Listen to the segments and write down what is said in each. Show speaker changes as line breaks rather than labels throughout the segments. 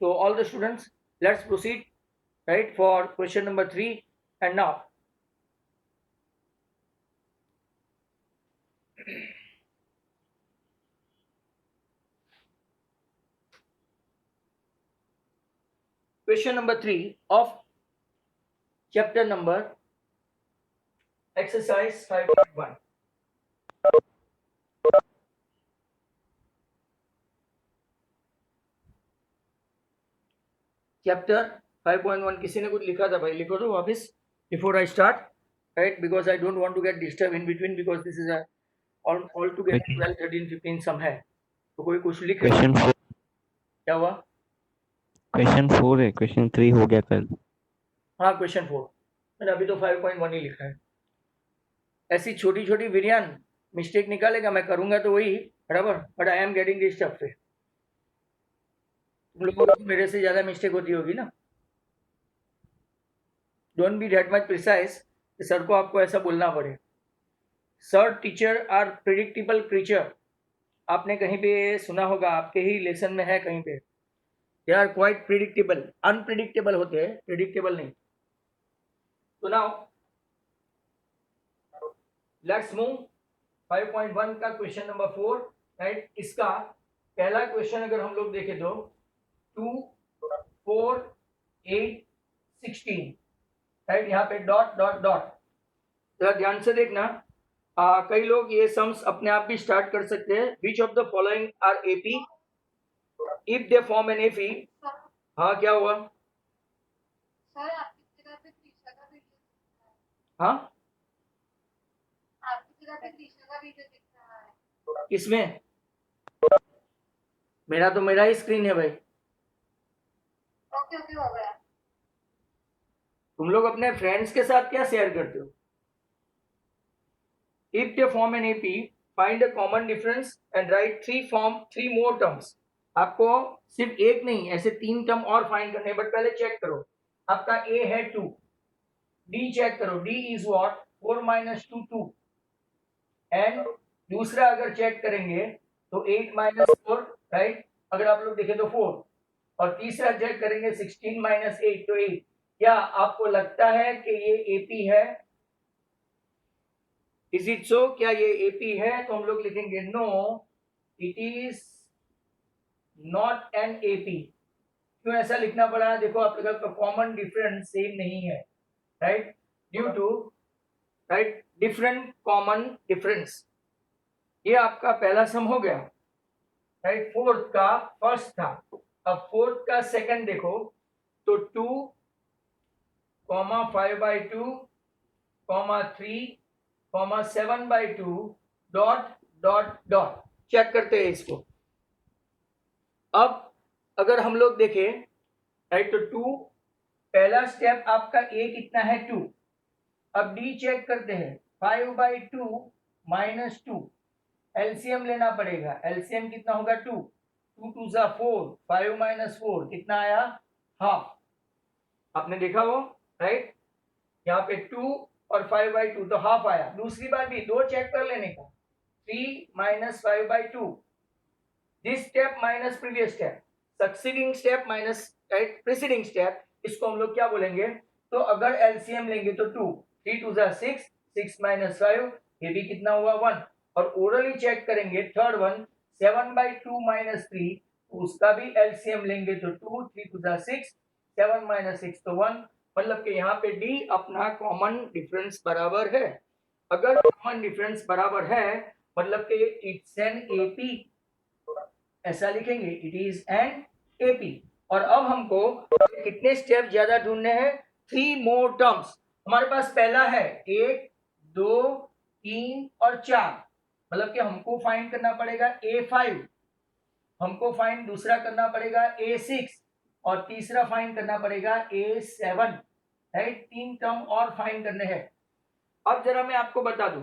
So all the students, let's proceed, right, for question number 3. And now question number 3 of chapter number exercise 5.1. Chapter 5.1 किसी ने कुछ लिखा था भाई, लिखो तो वापस before I start, right, because I don't want to get disturb in between, because this is all together 12 13 15 sum है, तो कोई कुछ लिख रहा है।
क्वेश्चन 4
क्या हुआ?
क्वेश्चन 4 है, क्वेश्चन 3 हो गया कल।
हाँ क्वेश्चन 4, मैंने अभी तो 5.1 ही लिखा है। ऐसी छोटी छोटी विरियन मिस्टेक निकालेगा, मैं करूंगा तो वही बराबर, but I am getting disturb से। तुम लोगों को मेरे से ज्यादा मिस्टेक होती होगी ना। Don't be that much precise कि सर को आपको ऐसा बोलना पड़े। Sir teacher are predictable creature, आपने कहीं पे सुना होगा, आपके ही लेसन में है कहीं पे। They are quite predictable, unpredictable होते हैं, प्रिडिक्टेबल नहीं। तो नाउ लेट्स मूव 5.1 का क्वेश्चन नंबर 4, राइट। इसका पहला क्वेश्चन अगर हम लोग देखें तो 2 4 8 16, राइट, यहाँ पे डॉट डॉट डॉट। जरा ध्यान से देखना, कई लोग ये सम्स अपने आप भी स्टार्ट कर सकते हैं। Which of the following are AP if they form an AP. हाँ क्या हुआ?
सर आपकी जगह पे त्रिशा का वीडियो दिख रहा है।
हाँ
आपकी जगह पे त्रिशा का वीडियो दिख रहा है।
किसमें? मेरा तो मेरा ही स्क्रीन है भाई।
ओके ओके हो गया।
तुम लोग अपने फ्रेंड्स के साथ क्या शेयर करते हो? If they form an AP find a common difference and right three more terms. आपको सिर्फ एक नहीं, ऐसे 3 टर्म और फाइंड करने, बट पहले चेक करो। आपका ए है 2, डी चेक करो, डी इज व्हाट 4 - 2 2, एंड दूसरा अगर चेक करेंगे तो 8 - 4, राइट, अगर आप लोग देखें तो 4, और तीसरा चेक करेंगे 16 - 8 तो 8। क्या आपको लगता है कि ये एपी है? Is it so? क्या ये एपी है? तो हम लोग लिखेंगे no, it is not an AP. क्यों ऐसा लिखना पड़ा? देखो आप लोगों का कॉमन डिफरेंस सेम नहीं है, right, due to, right, different common difference. ये आपका पहला सम हो गया, राइट। फोर्थ का फर्स्ट था, अब फोर्थ का सेकंड देखो तो 2, 5/2, 3, 7/2, डॉट डॉट डॉट। चेक करते हैं इसको। अब अगर हम लोग देखें, राइट, तो 2, पहला स्टेप आपका ए कितना है 2। अब डी चेक करते हैं, 5/2 - 2, एलसीएम लेना पड़ेगा। एलसीएम कितना होगा 2, 2 2 जा 4, 5 - 4 कितना आया? हाफ। आपने देखा वो, राइट, यहाँ पे 2 और 5/2 तो हाफ आया। दूसरी बार भी 2 चेक कर लेने का, 3 - 5/2, this step minus previous step, succeeding step minus, right, preceding step, इसको हम लोग क्या बोलेंगे? तो अगर एलसीएम लेंगे तो 2, 3 2 जा 6, 6 - 5, ये भी कितना हुआ 1। और ओरली चेक करेंगे थर्ड वन, 7/2 - 3, उसका भी एलसीएम लेंगे तो 2, 3 2 जा 6, 7 - 6 तो 1। मतलब कि यहाँ पे डी अपना कॉमन डिफरेंस बराबर है। अगर कॉमन डिफरेंस बराबर है मतलब कि इट्स एन एपी, ऐसा लिखेंगे, इट इज एन एपी। और अब हमको कितने स्टेप ज्यादा ढूंढने हैं? 3 मोर टर्म्स। हमारे पास पहला है 1 2 3 और 4, मतलब कि हमको फाइंड करना पड़ेगा A5, हमको फाइंड दूसरा करना पड़ेगा A6, और तीसरा फाइंड करना पड़ेगा A7, राइट। 3 टर्म और फाइंड करने हैं। अब जरा मैं आपको बता दूं,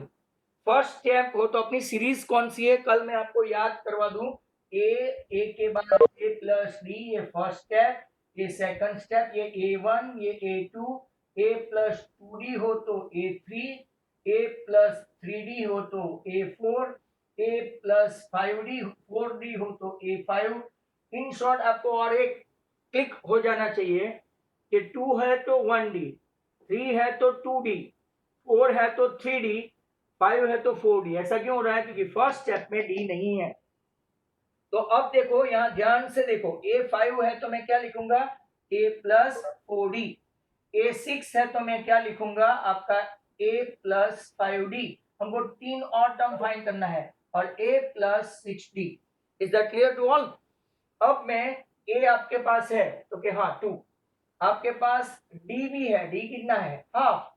फर्स्ट स्टेप हो तो अपनी सीरीज कौन सी है, कल मैं आपको याद करवा दूं। ए के बाद A + D, ये फर्स्ट स्टेप, ये सेकंड स्टेप, ये A1, ये A2, A + 2D हो तो A3, A + 3D हो तो A4, A + 5D 4D हो तो A5। इन शॉर्ट आपको और एक क्लिक हो जाना चाहिए कि 2 है तो 1D, 3 है तो 2D, 4 है तो 3D, 5 है तो 4D। ऐसा क्यों हो रहा है? क्योंकि फर्स्ट स्टेप में D नहीं है। तो अब देखो यहाँ ध्यान से देखो, A5 है तो मैं क्या लिखूंगा? A plus 4D। A6 है तो मैं क्या लिखूंगा? आपका A प्लस 5D। हमको 3 और टर्म फाइंड करना है, और A plus 6D। Is that clear to all? अब मैं A आपके पास है तो क्या? हाँ 2। आपके पास D भी है, D कितना है? हाफ।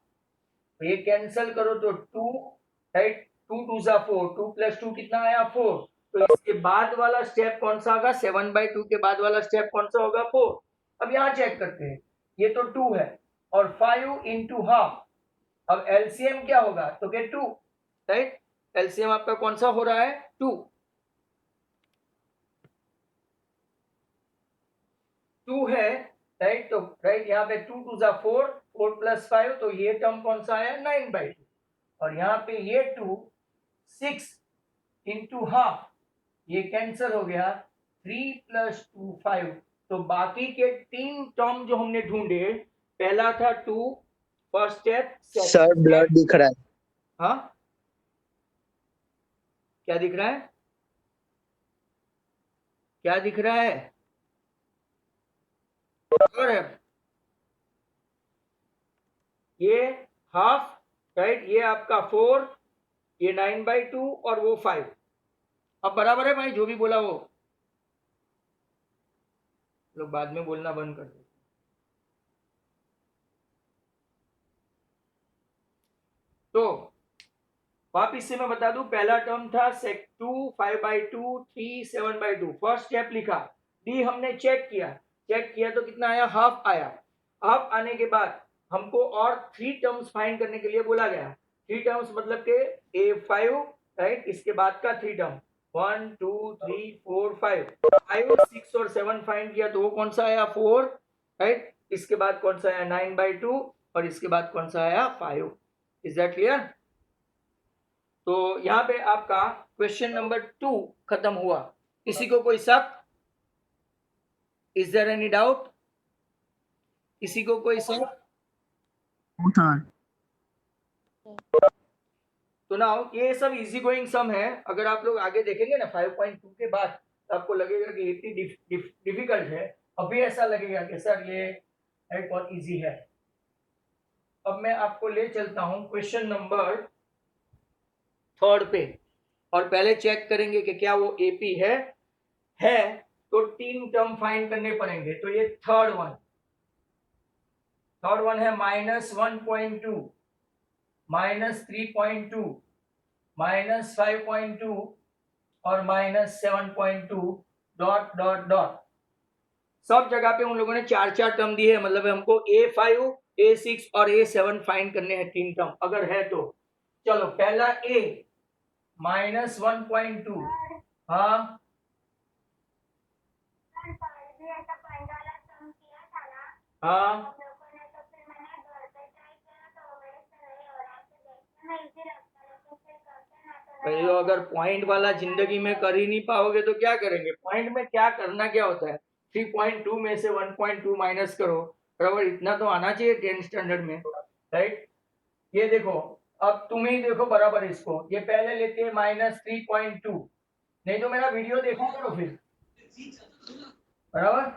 तो ये कैंसिल करो तो 2, राइट? 2 2 जा 4, 2 प्लस 2 कितना आया? 4। तो इसके बाद वाला स्टेप कौन सा होगा? 7/2 के बाद वाला स्टेप कौन सा होगा? 4। अब यहाँ चेक करते हैं, ये तो 2 है और 5 इंटू हाफ। अब एलसीएम क्या होगा? तो क्या 2, राइट? एलसीएम आपका कौन सा हो रहा है? 2। 2 है, राइट? तो राइट यहाँ पे 2 2 जा 4, 4 प्लस 5, तो ये टर्म कौन सा आया? 9/2। और यहाँ पे ये 2 6 इंटू हाफ, ये कैंसिल हो गया। 3 प्लस 2 5। तो बाकी के 3 टर्म जो हमने ढूंढे, पहला था 2, first step,
sir
second
blur
step.
दिख रहा है।
हाँ, क्या दिख रहा है? क्या दिख रहा है? और ये हाफ, राइट? ये आपका 4, ये 9/2 और वो 5। अब बराबर है भाई, जो भी बोला वो लोग बाद में बोलना बंद कर दो। तो वापिस से मैं बता दूं, पहला टर्म था सेक 2 5/2, 3 7/2। फर्स्ट स्टेप लिखा, डी हमने चेक किया तो कितना आया? हाफ आया। हाफ आने के बाद हमको और 3 टर्म्स फाइंड करने के लिए बोला गया। 3 टर्म्स मतलब के A5, राइट? इसके बाद का 3 टर्म 1 2 3 4 5। 5 6 और 7 फाइंड किया तो वो कौन सा आया? 4, राइट? इसके बाद कौन सा आया? 9/2, और इसके बाद कौन सा आया? 5। Is that clear? तो यहाँ पे आपका क्वेश्चन नंबर 2 खत्म हुआ। किसी को कोई शक? Is there any doubt? किसी को कोई शक? तो नाउ ये सब इजी गोइंग सम है। अगर आप लोग आगे देखेंगे ना 5.2 के बाद, तो आपको लगेगा कि इतनी डिफिकल्ट है। अभी ऐसा लगेगा कि सर ये बहुत इजी है। अब मैं आपको ले चलता हूं क्वेश्चन नंबर 3 पे, और पहले चेक करेंगे कि क्या वो एपी है तो 3 टर्म फाइंड करने पड़ेंगे। तो ये थर्ड वन है -1.2, -3.2, -5.2 और -7.2, डॉट डॉट डॉट। सब जगह पे उन लोगों ने 4 टर्म दिए है, मतलब हमको A5, A6 और A7 फाइंड करने हैं 3 टर्म अगर है तो। चलो पहला A -1.2। हाँ हाँ, तो अगर पॉइंट वाला जिंदगी में कर ही नहीं पाओगे तो क्या करेंगे? पॉइंट में क्या करना क्या होता है? 3.2 में से 1.2 माइनस करो, बराबर इतना तो आना चाहिए 10 स्टैंडर्ड में, राइट? ये देखो, अब तुम ही देखो बराबर इसको, ये पहले लेते हैं -3.2। नहीं तो मेरा वीडियो देखा करो फिर, बराबर?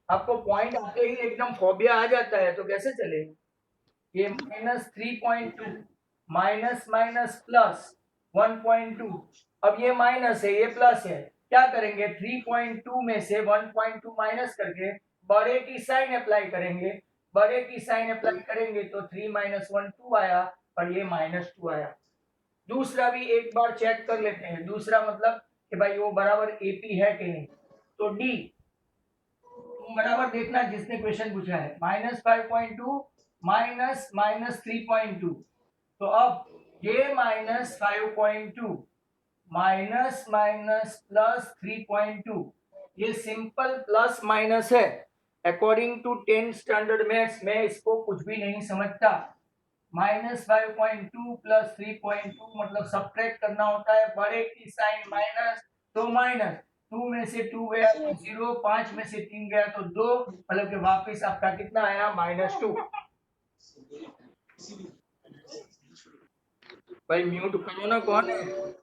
आपको पॉइंट आते ही एकदम फोबिया आ जाता है तो कैसे चलेगा? ये -3.2 माइनस माइनस प्लस 1.2। अब ये माइनस है, ये प्लस है, क्या करेंगे? 3.2 में से 1.2 माइनस करके बड़े की साइन अप्लाई करेंगे। बड़े की साइन अप्लाई करेंगे तो 3 - 1 2 आया, और ये -2 आया। दूसरा भी एक बार चेक कर लेते हैं। दूसरा मतलब कि भाई वो बराबर एपी है कि नहीं। तो डी तुम बराबर देखना जिसने क्वेश्चन पूछा है, -5.2 -3.2। तो अब ये -5.2 माइनस माइनस प्लस 3.2, ये सिंपल प्लस माइनस है। अकॉर्डिंग टू 10 स्टैंडर्ड मैथ्स में इसको कुछ भी नहीं समझता। -5.2 प्लस 3.2 मतलब सब्ट्रैक्ट करना होता है, बड़े की साइन माइनस तो माइनस, 2 में से 2 गया तो 0, 5 में से 3 गया तो 2, मतलब कि वापस आपका कितना आया -2। भाई म्यूट करो ना, कौन है?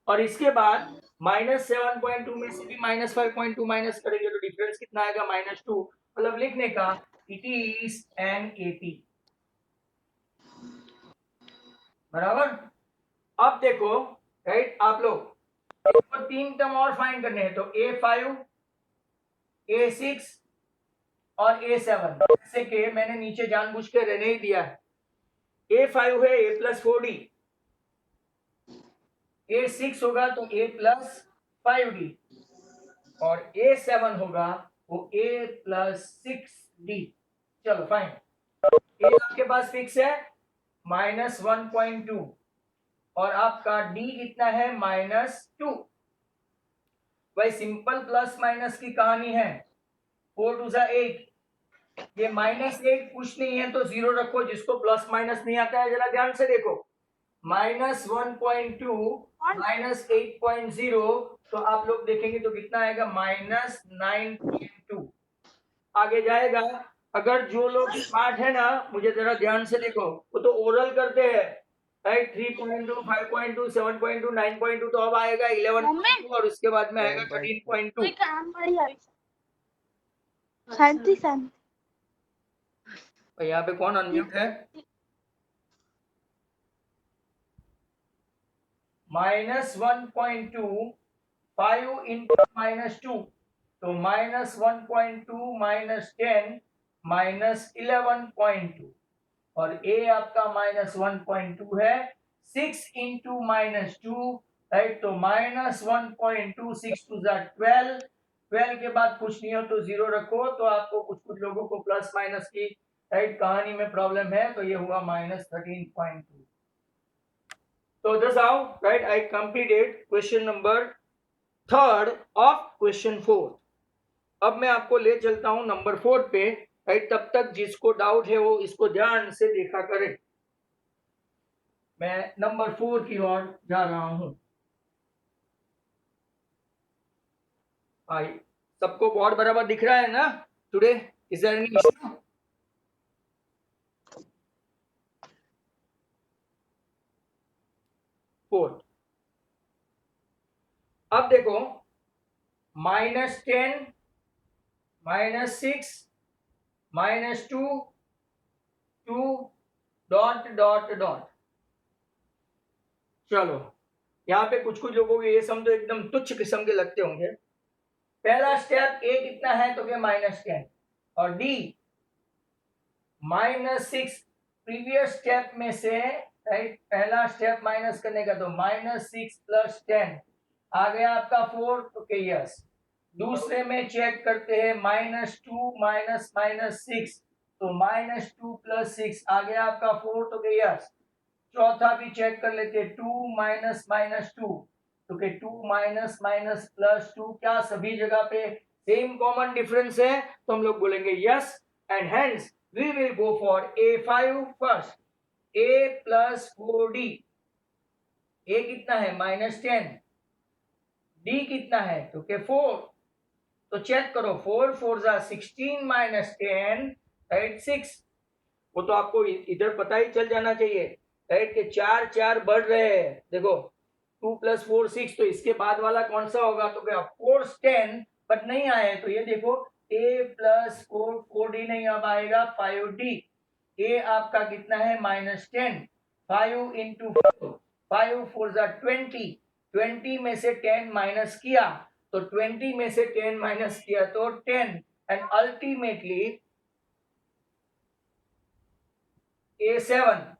और इसके बाद -7.2 में से भी -5.2 माइनस करेंगे तो डिफरेंस कितना आएगा -2, मतलब लिखने का इट इज एन एपी, बराबर। अब देखो राइट, आप लोग इसको 3 टर्म और फाइंड करने हैं, तो A5, A6 और A7, जैसे कि मैंने नीचे जानबूझ के रहने ही दिया है। A5 है A+4D, A6 होगा तो A+5D, और A7 होगा वो A+6D। चलो फाइन, A आपके पास फिक्स है -1.2 और आपका D कितना है -2। भाई सिंपल प्लस माइनस की कहानी है, 4 2 8, ये -8 कुछ नहीं है तो 0 रखो, जिसको प्लस माइनस नहीं आता है जरा ध्यान से देखो, -1.2 -8.0, तो आप लोग देखेंगे तो कितना आएगा -9.2। आगे जाएगा। अगर जो लोग स्मार्ट है ना, मुझे जरा ध्यान से देखो, वो तो ओरल करते हैं राइट, 3.2 5.2 7.2 9.2, तो अब आएगा 11.2 और उसके बाद में आएगा 13.2।
शांति शांति।
यहाँ पे कौन अनम्यूट है? -1.2 5 इंटू -2, तो -1.2 -10 -11.2, और A आपका -1.2 है, 6 इंटू -2 राइट, तो -1.2 6 2 12, 12 के बाद कुछ नहीं हो तो 0 रखो, तो आपको कुछ लोगों को प्लस माइनस की राइट कहानी में प्रॉब्लम है, तो ये हुआ -13.2। So that's how right I completed question number 3rd of question 4। अब मैं आपको ले चलता हूं नंबर 4 पे राइट, तब तक जिसको डाउट है वो इसको ध्यान से देखा करे। मैं नंबर 4 की ओर जा रहा हूं। भाई सबको बोर्ड बराबर दिख रहा है ना? Today is there any issue? Fourth, अब देखो -10 -6 -2 2 डॉट डॉट डॉट। चलो यहाँ पे कुछ लोगों को ये सम तो एकदम तुच्छ किस्म के लगते होंगे। पहला स्टेप A कितना है तो -10 और D -6। प्रीवियस स्टेप में से राइट, पहला स्टेप माइनस करने का तो -6 + 10 आ गया आपका 4, तो के यस। दूसरे में चेक करते हैं -2 -6, तो -2 + 6 आ गया आपका 4, तो के यस। चौथा भी चेक कर लेते हैं 2 -2, तो के 2 -+2, क्या सभी जगह पे सेम कॉमन डिफरेंस है, तो हम लोग बोलेंगे yes, and hence we will go for A5 first. A+4D, A कितना है -10, D कितना है तो के 4, तो चेक करो 4 4 16 -10 राइट 6, वो तो आपको इधर पता ही चल जाना चाहिए राइट कि 4 4 बढ़ रहे हैं। देखो 2 + 4 6, तो इसके बाद वाला कौन सा होगा तो क्या 4 10, बट नहीं आए, तो ये देखो A+4 4D नहीं, अब आएगा 5D। A आपका कितना है -10, 5 इंटू 4, 5 4 20, 20 में से 10 माइनस किया तो 20 में से 10 माइनस किया तो 10, एंड अल्टीमेटली A7,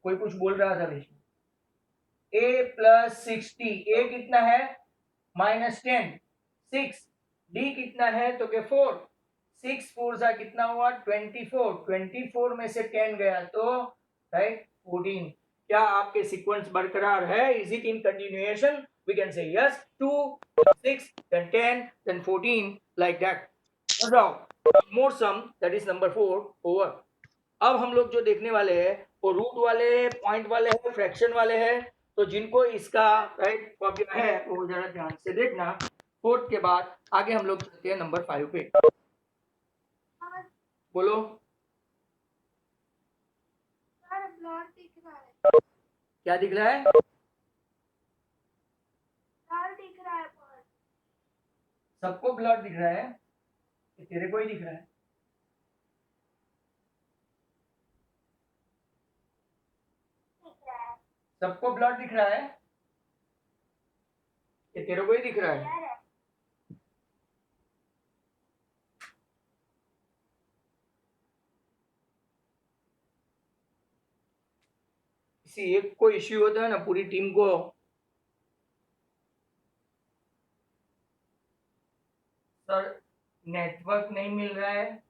कोई कुछ बोल रहा था बीच में, A+60, A कितना है -10 6, D कितना है तो के 4, 6 4 कितना हुआ 24, 24 में से 10 गया तो राइट 14। क्या आपके सीक्वेंस बरकरार है? Is it in continuation? We can say yes, 2 6 then 10 then 14 like that। now more sum, that is number 4 over। अब हम लोग जो देखने वाले हैं वो रूट वाले हैं, पॉइंट वाले हैं, फ्रैक्शन वाले हैं, तो जिनको इसका राइट फॉर्मूला है वो जरा ध्यान से देखना। 4 के बाद आगे हम लोग चलते हैं नंबर 5 पे। बोलो।
सर ब्लड दिख रहा है।
क्या दिख रहा है?
ब्लड दिख रहा है बहुत।
सबको ब्लड दिख रहा है कि तेरे को ही दिख रहा है?
दिख रहा है।
सबको ब्लड दिख रहा है कि तेरे को ही दिख रहा है?
यार है।
किसी एक को इश्यू होता है ना, पूरी टीम को सर नेटवर्क नहीं मिल रहा है,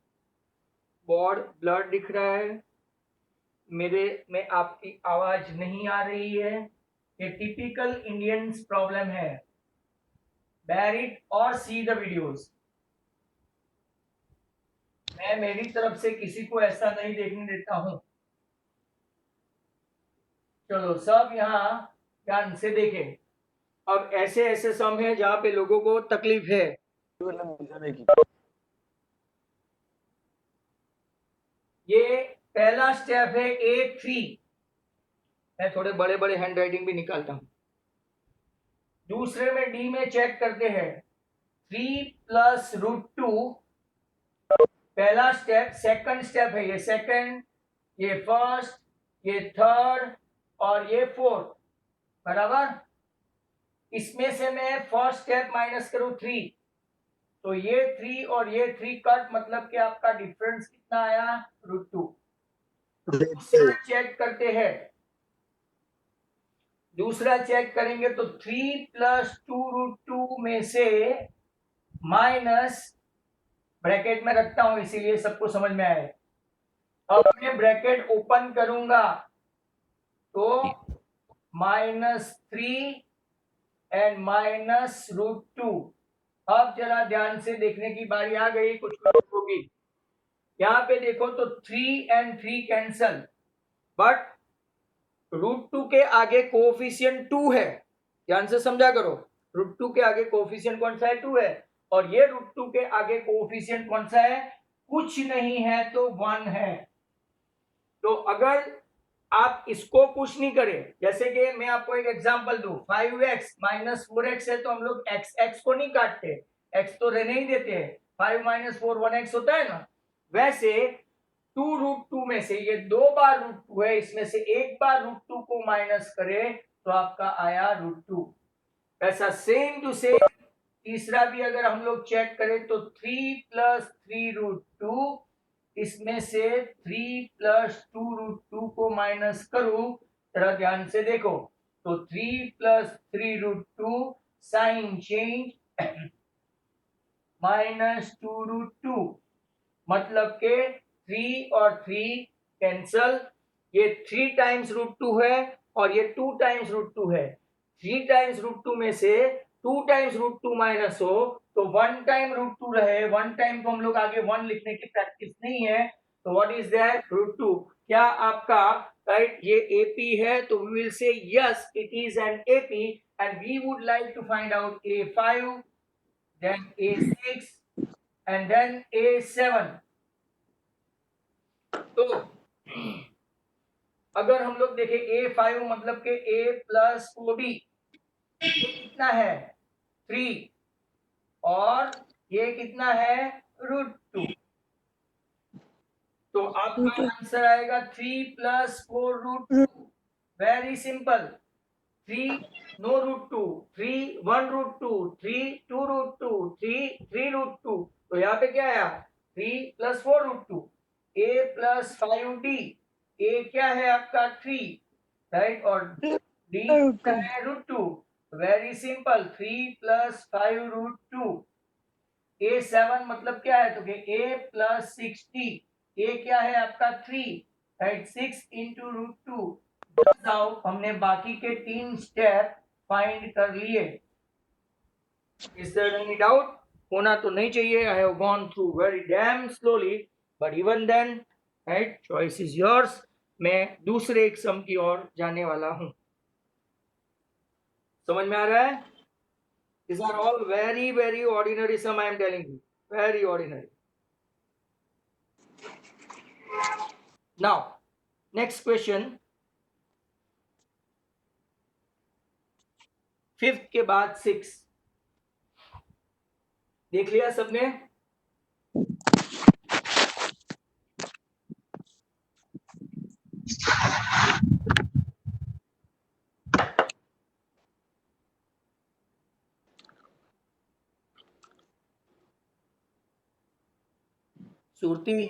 बोर्ड ब्लर दिख रहा है, मेरे में आपकी आवाज नहीं आ रही है। ये टिपिकल इंडियंस प्रॉब्लम है। बेयर इट और सी द वीडियोस। मैं मेरी तरफ से किसी को ऐसा नहीं देखने देता हूं। चलो सब यहाँ ध्यान से देखें। अब ऐसे ऐसे सम है जहां पे लोगों को तकलीफ है। ये पहला स्टेप है A3। मैं थोड़े बड़े बड़े हैंड राइटिंग भी निकालता हूं। दूसरे में डी में चेक करते हैं 3 प्लस रूट 2। पहला स्टेप, सेकंड स्टेप है ये सेकंड, ये फर्स्ट, ये थर्ड और ये फोर्थ, बराबर। इसमें से मैं फर्स्ट स्टेप माइनस करूं 3, तो ये 3 और ये 3 कट, मतलब कि आपका डिफरेंस कितना आया? रूट 2। दूसरा चेक करते हैं, दूसरा चेक करेंगे तो 3 प्लस 2 रूट 2 में से माइनस, ब्रैकेट में रखता हूं इसीलिए सबको समझ में आए। अब मैं ब्रैकेट ओपन करूंगा तो -3 एंड माइनस रूट 2। अब जरा ध्यान से देखने की बारी आ गई कुछ होगी। यहाँ पे देखो तो 3 एंड 3 कैंसल, बट रूट 2 के आगे कोफिशिएंट 2 है। ध्यान से समझा करो, रूट 2 के आगे कोफिशिएंट कौन सा है? 2 है। और ये रूट 2 के आगे कोफिशिएंट कौन सा है? कुछ नहीं है तो 1 है। तो अगर आप इसको पुश नहीं करें, जैसे कि मैं आपको एक एग्जांपल दूं, 5x माइनस 4x है तो हम लोग x को नहीं काटते, x तो रहने ही देते हैं। 5 माइनस 4 1x होता है ना। वैसे 2 रूट 2 में से ये 2 बार रूट 2 है, इसमें से एक बार रूट 2 को माइनस करें तो आपका आया रूट 2। ऐसा सेम टू सेम तीसरा भी अगर हम लोग चेक करें तो 3 प्लस 3 रूट 2, इसमें से 3 प्लस 2 रूट 2 को माइनस करूं, जरा ध्यान से देखो तो 3 plus 3 root 2 sign change -2 root 2, मतलब के 3 और 3 कैंसल। ये 3 टाइम्स रूट 2 है और ये 2 टाइम्स रूट 2 है। 3 टाइम्स रूट 2 में से 2 टाइम्स रूट 2 माइनस हो तो 1 टाइम रूट 2 रहे। 1 टाइम को हम लोग आगे 1 लिखने की प्रैक्टिस नहीं है, तो व्हाट इज दैट? रूट 2। क्या आपका राइट ये AP है? तो we will say yes it is an AP and we would like to find out A5, then A6 and then A7। तो अगर हम लोग देखें A5 मतलब के A प्लस OD, ये कितना है? 3 और ये कितना है? रूट 2। तो आपका आंसर आएगा 3 plus 4 root 2। Very simple. 3 no root 2, 3 1 root 2, 3 2 root 2, 3 3 root 2। तो यहाँ पे क्या आया? 3 plus 4 root 2। A plus 5D, A क्या है आपका? 3, राइट, और D क्या है? Root 2। Very simple, 3 plus 5 root 2। A7 मतलब क्या है? तो A प्लस 6D, A क्या है आपका? 3, राइट, 6 इंटू रूट 2। हमने बाकी के 3 स्टेप फाइंड कर लिए। Is there any doubt? होना तो नहीं चाहिए। I have gone through very damn slowly, but even then right, choice is yours. मैं दूसरे एक सम की ओर जाने वाला हूं। समझ में आ रहा है? These are all very very ordinary sum I am telling you, very ordinary. Now next question, fifth के बाद 6 देख लिया सबने? सुरती,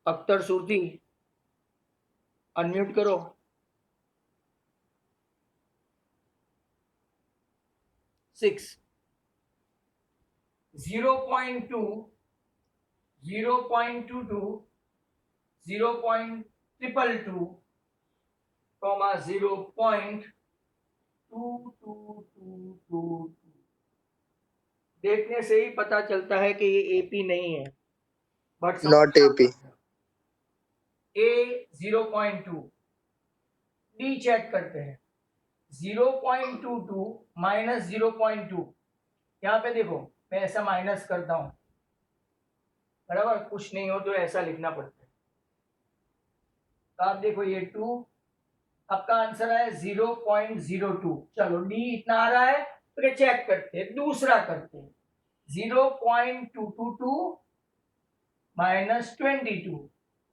अख्तर सुरती, अनम्यूट करो। 6 0.2 0.22 0.222 comma 0.22222 देखने से ही पता चलता है कि ये एपी नहीं है, but
Not AP.
A 0.2 D check करते हैं 0.22 माइनस 0.2 यहाँ पे देखो मैं ऐसा माइनस करता हूं बराबर, कुछ नहीं हो तो ऐसा लिखना पड़ता है। तो आप देखो ये 2 आपका आंसर है 0.02। चलो डी इतना आ रहा है तो ये चेक करते हैं, दूसरा करते हैं 0.222 माइनस 22।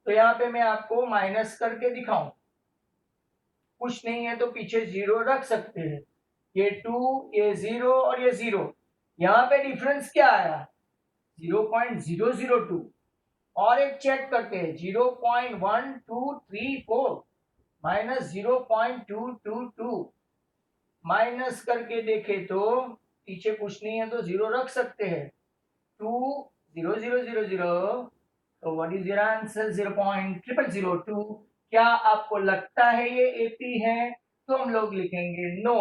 तो यहाँ पे मैं आपको माइनस करके दिखाऊं, कुछ नहीं है तो पीछे जीरो रख सकते हैं। ये 2 ये 0 और ये 0, यहाँ पे डिफरेंस क्या आया 0.002। और एक चेक करते हैं 0.1234 माइनस 0.222 माइनस करके देखे तो पीछे कुछ नहीं है तो 0 रख सकते हैं। 2 0 0 0 0 तो व्हाट इज योर आंसर 0.0002। क्या आपको लगता है ये एपी है? तो हम लोग लिखेंगे no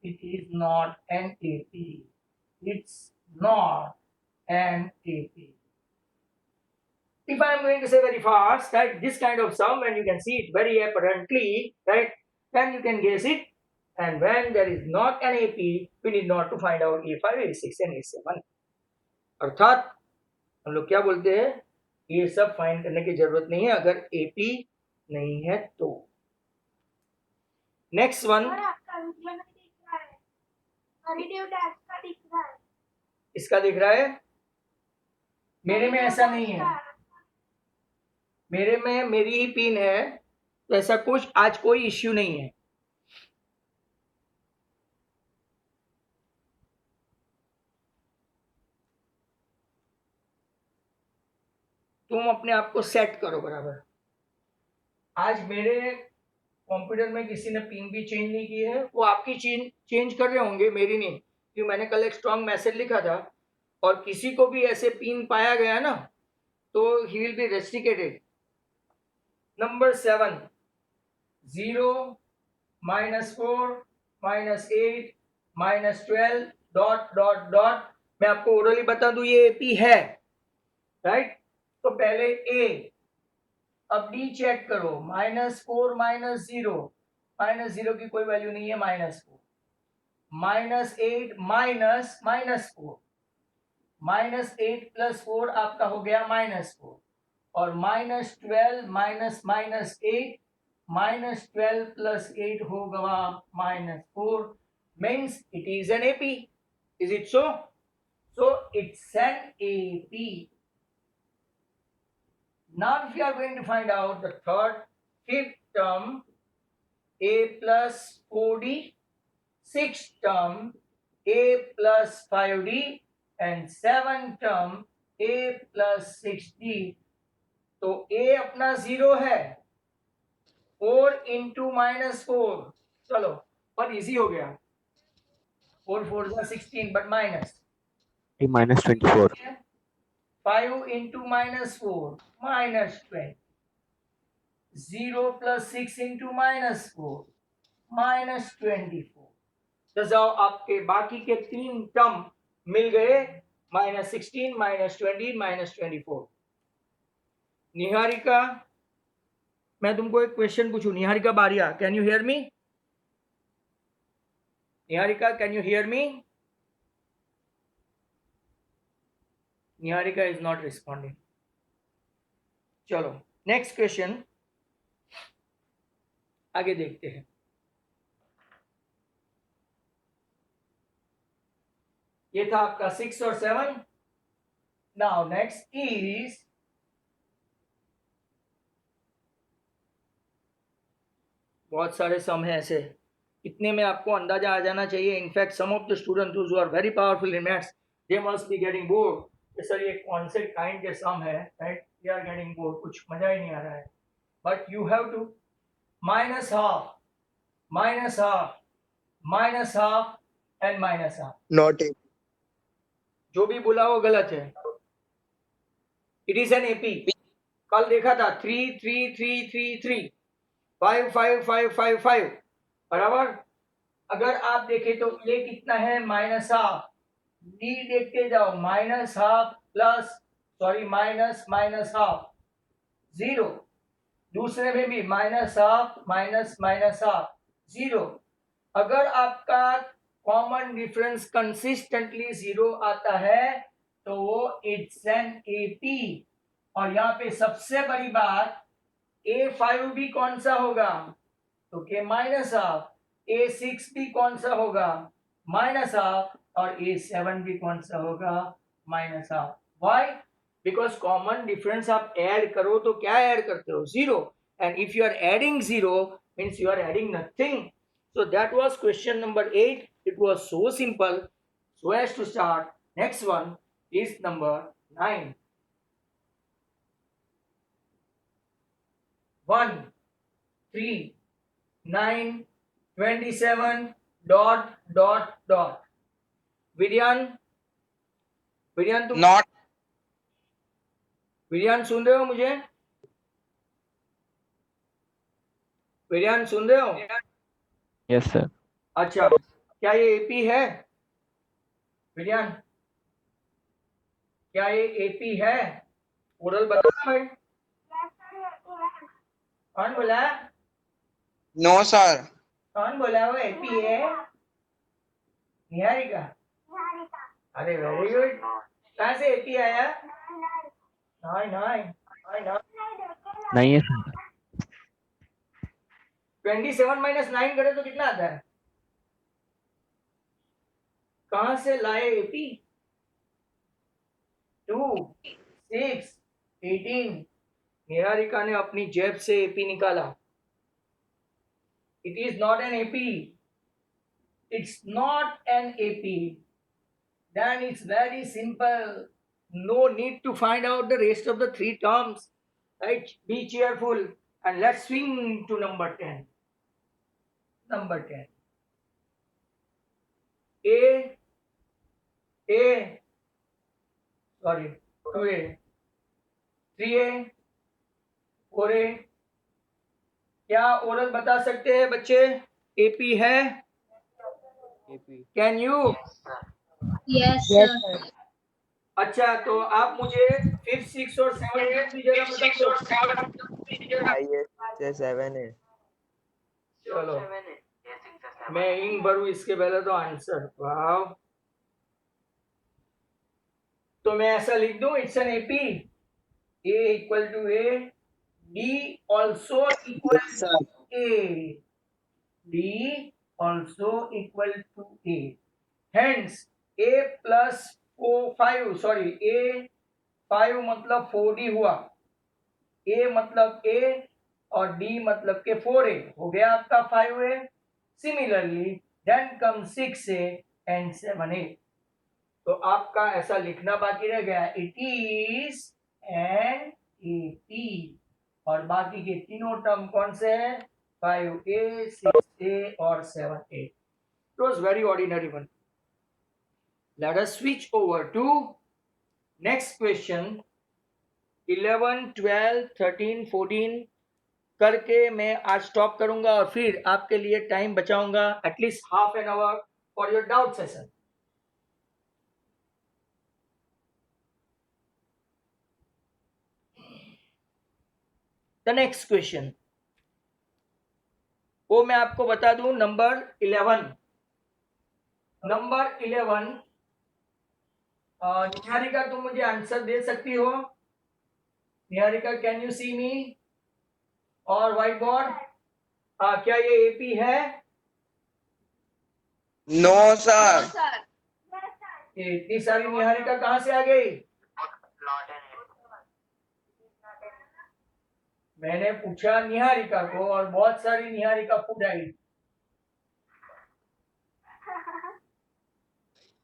it is not an AP, it's not an AP. If I am going to say very fast that this kind of sum, when you can see it very apparently, right, then you can guess it. And when there is not an AP, we need not to find out A5, A6 and A7. अर्थात हम लोग क्या बोलते हैं, ये सब find करने की जरूरत नहीं है अगर AP नहीं है तो। नेक्स्ट वन,
और आपका वीडियो में दिख रहा है, एडिटिव टैक्स का दिख रहा है,
इसका दिख रहा है, मेरे में ऐसा नहीं है, मेरे में मेरी ही पिन है तो ऐसा कुछ आज कोई इश्यू नहीं है। तुम अपने आप को सेट करो बराबर। आज मेरे कंप्यूटर में किसी ने पिन भी चेंज नहीं की है, वो आपकी चेंज कर रहे होंगे, मेरी नहीं, क्योंकि मैंने कल एक स्ट्रॉन्ग मैसेज लिखा था। और किसी को भी ऐसे पिन पाया गया ना तो he will be restricted. Number 7 0 -4 -8 -12 dot dot dot. मैं आपको ओरली बता दूं ये एपी है, राइट? तो पहले ए, अब डी चेक करो -4 -0 की कोई वैल्यू नहीं है, -4 -8 -4 -8 + 4 आपका हो गया -4 और -12 -8 -12 + 8 होगा -4 means it is an AP. Is it so? So it's an AP. Now if you are going to find out the fifth term A plus 4D, sixth term A plus 5D and seventh term A plus 6D. तो A अपना 0 है, 4 into -4, चलो और easy हो गया, 4 4 16 but minus
A minus 24.
5 into -4 -20, 0 plus 6 into -4 -24। तो जाओ आपके बाकी के 3 टर्म मिल गए, -16 -20 -24। निहारिका, मैं तुमको एक क्वेश्चन पूछूं। Niharika Baria, can you hear me? Niharika, can you hear me? Niharika is not responding. चलो नेक्स्ट क्वेश्चन आगे देखते हैं. ये था आपका 6 और 7. नाउ नेक्स्ट इज बहुत सारे सम है ऐसे, इतने में आपको अंदाजा आ जाना चाहिए. In fact some of the student who are very powerful in maths they must be getting bored. Sir ये कौन से काइंड के सम है, right? They are getting bored, कुछ मजा ही नहीं आ रहा है. But you have to minus half, minus half, minus half and minus half.
Not a
जो भी बोला वो गलत है. It is an AP. कल देखा था 3 3 3 3 3 5 5 5 5 5 बराबर. अगर आप देखें तो ये कितना है, माइनस हाफ. डी देखते जाओ, minus half plus sorry minus minus half 0. दूसरे में भी minus half minus minus half 0. अगर आपका कॉमन डिफरेंस कंसिस्टेंटली 0 आता है तो वो इट्स एन एपी. और यहाँ पे सबसे बड़ी बात, A5 भी कौन सा होगा, तो के माइनस हाफ. A6 भी कौन सा होगा, माइनस हाफ. और A7 भी कौन सा होगा, minus half. Why? Because common difference आप ऐड करो तो क्या ऐड करते हो, 0. And if you are adding 0 means you are adding nothing. So that was question number 8. It was so simple. So as to start, next one is number 9. 1, 3, 9, 27 dot dot dot. विरियान, विरियान तुम
not
विरियान सुन रहे हो मुझे? विरियान सुन रहे हो?
Yes sir.
अच्छा, क्या ये AP है विरियान? क्या ये एपी है? ओरल बता भाई. कौन बोला?
no sir.
कौन बोला वो एपी है? निहारिका. अरे वेरी गुड. कहाँ से एपी आया? नहीं नहीं नहीं नहीं.
नहीं है सर.
27 माइनस 9 करे तो कितना आता है? कहाँ से लाए एपी? 2, 6, 18. निहारिका ने अपनी जेब से एपी निकाला. It is not an AP. It's not an AP. Then it's very simple. No need to find out the rest of the 3 terms. Right? Be cheerful and let's swing to number 10. Number 10. Sorry, 2A, 3A, 4A. क्या oral बता सकते हैं बच्चे? AP है? Can you?
Yes, sir.
अच्छा, तो आप मुझे 5, 6 और 7 की जगह बताओ.
ये 7 है.
चलो मैं इंग भरू इसके पहले तो आंसर. वाओ. तो मैं ऐसा लिख दूं, it's an AP. A equal to A, B also equal to A, B also equal to A. Hence, A plus 5, sorry, A 5 मतलब 4D हुआ. A मतलब A और D मतलब के 4A हो गया आपका 5A. Similarly, then comes 6A and 7A. तो आपका ऐसा लिखना बाकी रह गया, it is an AP. और बाकी के तीनों टर्म कौन से हैं? 5A, 6A और 7A. It was very ordinary one. Let us switch over to next question. 11, 12, 13, 14 करके मैं आज स्टॉप करूंगा और फिर आपके लिए टाइम बचाऊंगा at least half an hour for your doubt session. The next question वो मैं आपको बता दूं, नंबर 11. नंबर 11, निहारिका तुम मुझे आंसर दे सकती हो? Niharika, can you see me or whiteboard? क्या ये एपी है?
No sir.
ये इतनी सारी निहारिका कहाँ से आ गई? मैंने पूछा निहारिका को और बहुत सारी निहारिका फूट आई।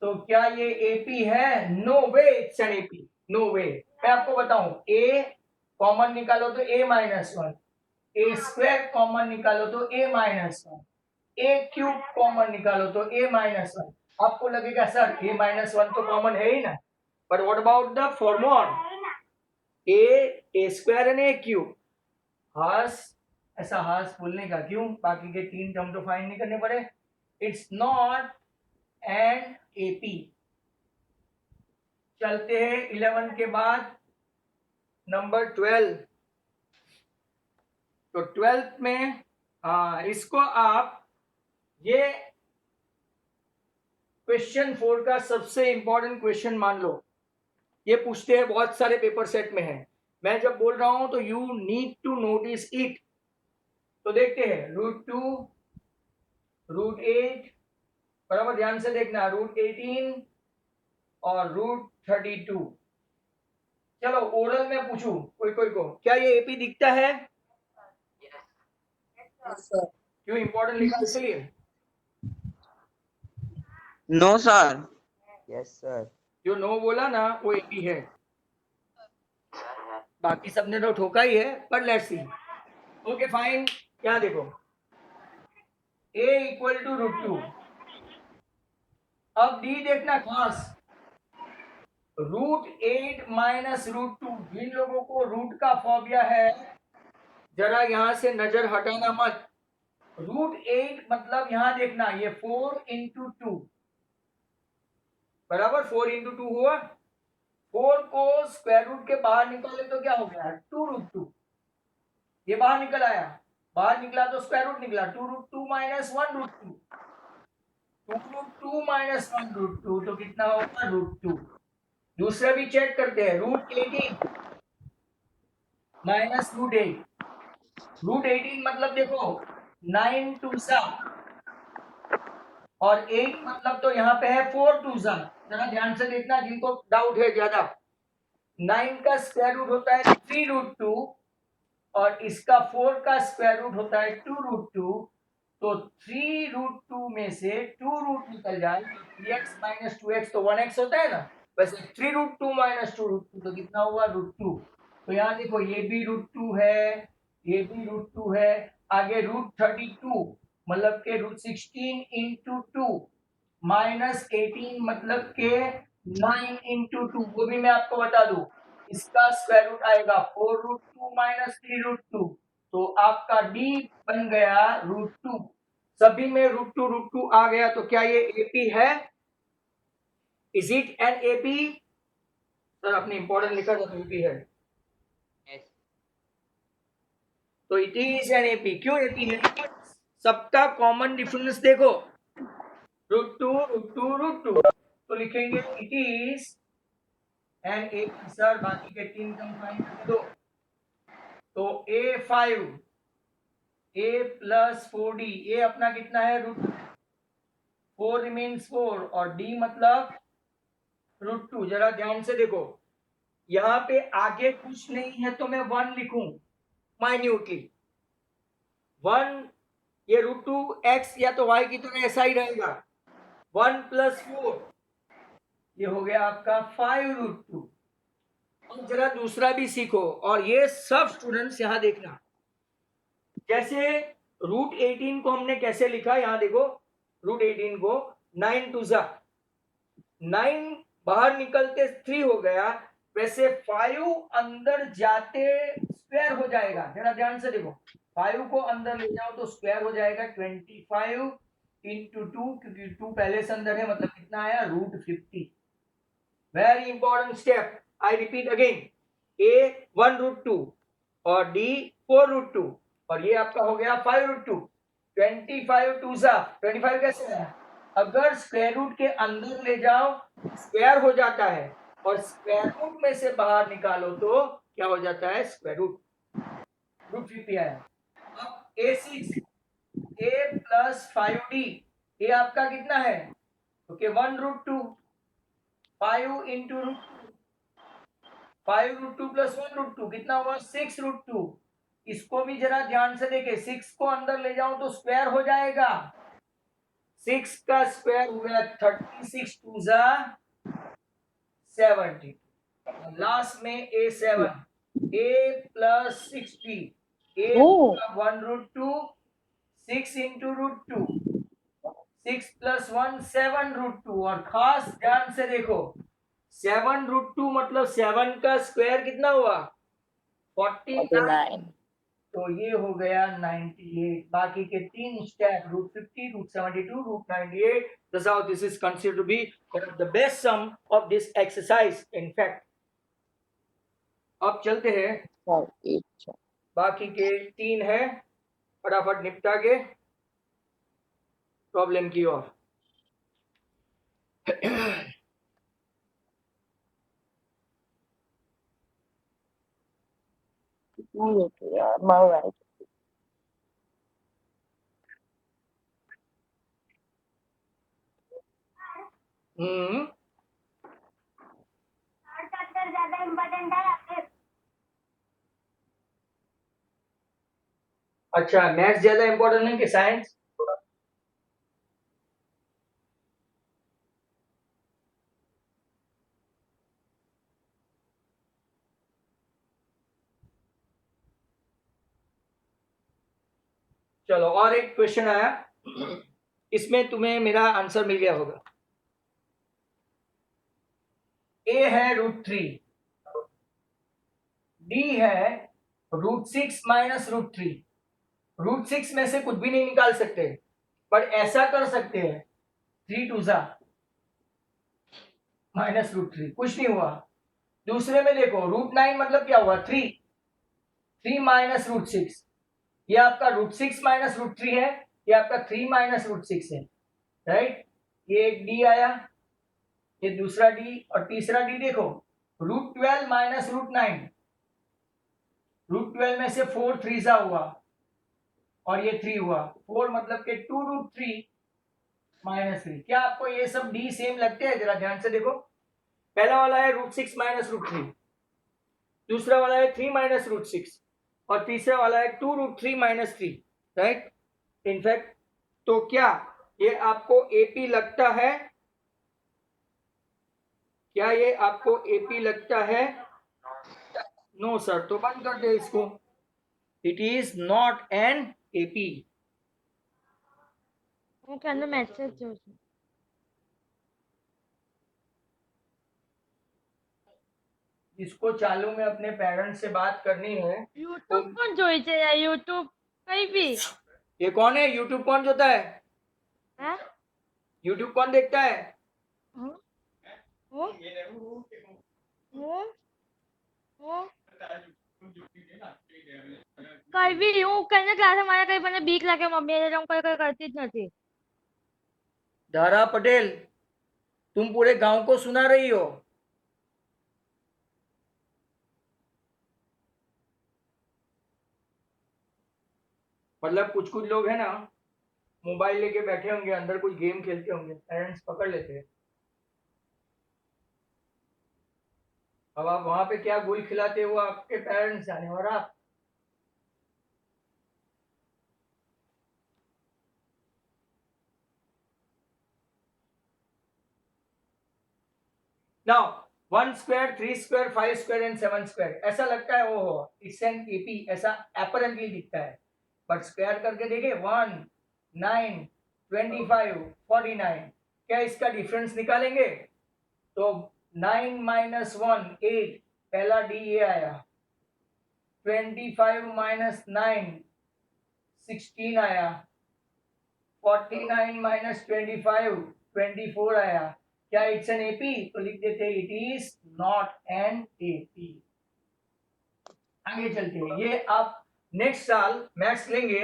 तो क्या ये एपी है? No way it's an AP, no way. मैं आपको बताऊं, ए कॉमन निकालो तो a -1, ए स्क्वायर कॉमन निकालो तो a -1, ए क्यूब कॉमन निकालो तो a -1। आपको लगेगा सर a -1 तो कॉमन है ही ना, but what about the formula a square and a cube? हास, ऐसा हास बोलने का क्यों? बाकी के 3 टर्म तो फाइंड नहीं करने पड़े। It's not an AP. चलते हैं 11 के बाद नंबर 12। तो 12th में इसको आप ये क्वेश्चन 4 का सबसे इंपॉर्टेंट क्वेश्चन मान लो। ये पूछते हैं, बहुत सारे पेपर सेट में है। मैं जब बोल रहा हूं तो you need to notice it. तो देखते हैं, √2, √8, बराबर ध्यान से देखना, √18 और √32। चलो ओरल में पूछूं कोई को, क्या ये एपी दिखता है? क्यों इंपॉर्टेंट लिखा इसलिए?
No sir. Yes sir.
जो नो बोला ना वो एपी है, बाकी सबने तो ठोका ही है, पर लेट्स सी। ओके फाइन, क्या देखो, a इक्वल टू √2। अब डी देखना खास, √8 माइनस √2। जिन लोगों को रूट का फोबिया है जरा यहां से नजर हटाना मत। √8 मतलब यहां देखना, ये 4 इंटू 2, बराबर 4 इंटू 2 हुआ। 4 को स्क्वायर रूट के बाहर निकाले तो क्या हो गया? 2√2। ये बाहर निकल आया, बाहर निकला तो स्क्वायर रूट निकला, 2√2 माइनस 1√2, 2√2 माइनस 1√2 तो कितना होगा? √2। दूसरा भी चेक करते हैं, √18 माइनस √8। √18 मतलब देखो 9 2 सा, और 8 मतलब तो यहाँ पे है 4 2 सा। जरा ध्यान से देखना जिनको डाउट है ज्यादा। 9 का स्क्वायर रूट होता है 3√2 और इसका 4 का स्क्वायर रूट होता है 2√2। तो 3√2 में से 2 रूट निकल जाए, 3x माइनस 2x तो 1x होता है ना, वैसे 3√2 माइनस 2√2 तो कितना हुआ? √2। तो यहाँ देखो ये भी √2 है, ये भी √2 है, आगे √32 मतलब के √16 इंटू 2 माइनस 18 मतलब के 9 इंटू 2। वो भी मैं आपको बता दूं, इसका स्क्वायर रूट आएगा 4√2 माइनस 3√2, तो आपका डी बन गया √2। सभी में √2 आ गया, तो क्या ये एपी है? Is it an AP? Sir आपने इंपॉर्टेंट लिखा था तो एपी है, तो इट इज एन एपी। क्यों एपी है? सबका कॉमन डिफरेंस देखो, √2 तो लिखेंगे it is an AP. Sir बाकी के 3 टर्म फाइंड करके दो। तो a5 a plus 4d, a अपना कितना है? √4 रिमेन्स 4 और d मतलब √2। जरा ध्यान से देखो, यहाँ पे आगे कुछ नहीं है तो मैं 1 लिखूं माइन्यूटली 1। ये √2x या तो y की तरह ऐसा ही रहेगा, 1 प्लस 4 ये हो गया आपका 5√2। अब जरा दूसरा भी सीखो, और ये सब स्टूडेंट्स यहाँ देखना, जैसे √18 को हमने कैसे लिखा, यहाँ देखो √18 को 9 2 सा, 9 बाहर निकलते 3 हो गया, वैसे 5 अंदर जाते स्क्वायर हो जाएगा। जरा ध्यान से देखो, 5 को अंदर ले जाओ तो स्क्वायर हो जाएगा 25 इंटू 2, क्योंकि 2 पहले से अंदर है, मतलब कितना आया? √50। Very important step, I repeat again, a 1√2 और d 4√2 और ये आपका हो गया 5√2। 25 2 सा 25 कैसे है? अगर स्क्वायर रूट के अंदर ले जाओ स्क्वायर हो जाता है, और स्क्वायर रूट में से बाहर निकालो तो क्या हो जाता है, स्क्वायर रूट। रूट 50 आया। अब A6 a प्लस 5d, ये आपका कितना है, ओके 1√2, 5 इंटू √2, 5√2 प्लस 1√2 कितना हुआ 6√2। इसको भी जरा ध्यान से देखे, 6 को अंदर ले जाऊं तो स्क्वायर हो जाएगा, 6 का स्क्वायर हुआ 36 टू जा 70। लास्ट में A7 a plus 60, a 1√2, 6 into √2, 6 plus 1 7√2, और खास ध्यान से देखो 7√2 मतलब 7 का स्क्वायर कितना हुआ 49, तो ये हो गया 98। बाकी के 3 step √50, √72, √98, that's how this is considered to be one of the best sum of this exercise in fact। अब चलते हैं, बाकी के 3 है, फटाफट निपटा के प्रॉब्लम की ओर। हम्म,
चैप्टर ज्यादा इम्पोर्टेंट है या फिर
अच्छा मैथ्स ज्यादा इंपॉर्टेंट है कि साइंस? चलो और एक क्वेश्चन आया, इसमें तुम्हें मेरा आंसर मिल गया होगा। ए है √3, डी है √6 माइनस √3। √6 में से कुछ भी नहीं निकाल सकते, पर ऐसा कर सकते हैं 3 टू जा माइनस √3, कुछ नहीं हुआ। दूसरे में देखो √9 मतलब क्या हुआ 3, 3 माइनस √6, ये आपका √6 माइनस √3 है, ये आपका 3 माइनस √6 है, राइट। ये एक डी आया, ये दूसरा डी, और तीसरा डी देखो √12 माइनस √9, √12 में से 4 3 जा हुआ, और ये 3 हुआ, 4 मतलब के 2√3 माइनस 3। क्या आपको ये सब डी सेम लगते हैं? जरा ध्यान से देखो, पहला वाला है √6 माइनस √3, दूसरा वाला है 3 माइनस √6, और तीसरा वाला है 2√3 माइनस 3, राइट। इनफैक्ट तो क्या ये आपको एपी लगता है? क्या ये आपको एपी लगता है? नो सर, तो बंद कर दे इसको, it is not an AP.
वो कहना मैसेज जो
जिसको चालू में अपने पेरेंट्स से बात करनी है,
यूट्यूब कौन જોઈ છે યાર यूट्यूब कहीं भी
ये कौन है? यूट्यूब कौन जोता है?
हैं
यूट्यूब कौन देखता है?
वो वो કઈ બી હું કઈને ક્લાસે મારે કઈ મને બીક લાગે મમ્મી એટલે હું કઈ કઈ કરતી જ નથી।
धारा पटेल, तुम पूरे गांव को सुना रही हो। मतलब कुछ कुछ लोग है ना, मोबाइल लेके बैठे होंगे, अंदर कुछ गेम खेलते होंगे, पेरेंट्स पकड़ लेते हैं। अब आप वहां पे क्या गुल खिलाते हो आपके पेरेंट्स जाने, और आप now 1 square 3 square 5 square and 7 square, ऐसा लगता है वो इट्स एन एपी, ऐसा अपरेंटली दिखता है, बट स्क्वायर करके देखे 1 9 25 49, क्या इसका डिफरेंस निकालेंगे तो 9 माइनस 1 8, पहला डी ये आया, 25 माइनस 9 16 आया, 49 माइनस 25 24 आया। क्या इट्स एन एपी? तो लिख देते it is not an AP. आगे चलते हैं, ये आप नेक्स्ट साल मैथ्स लेंगे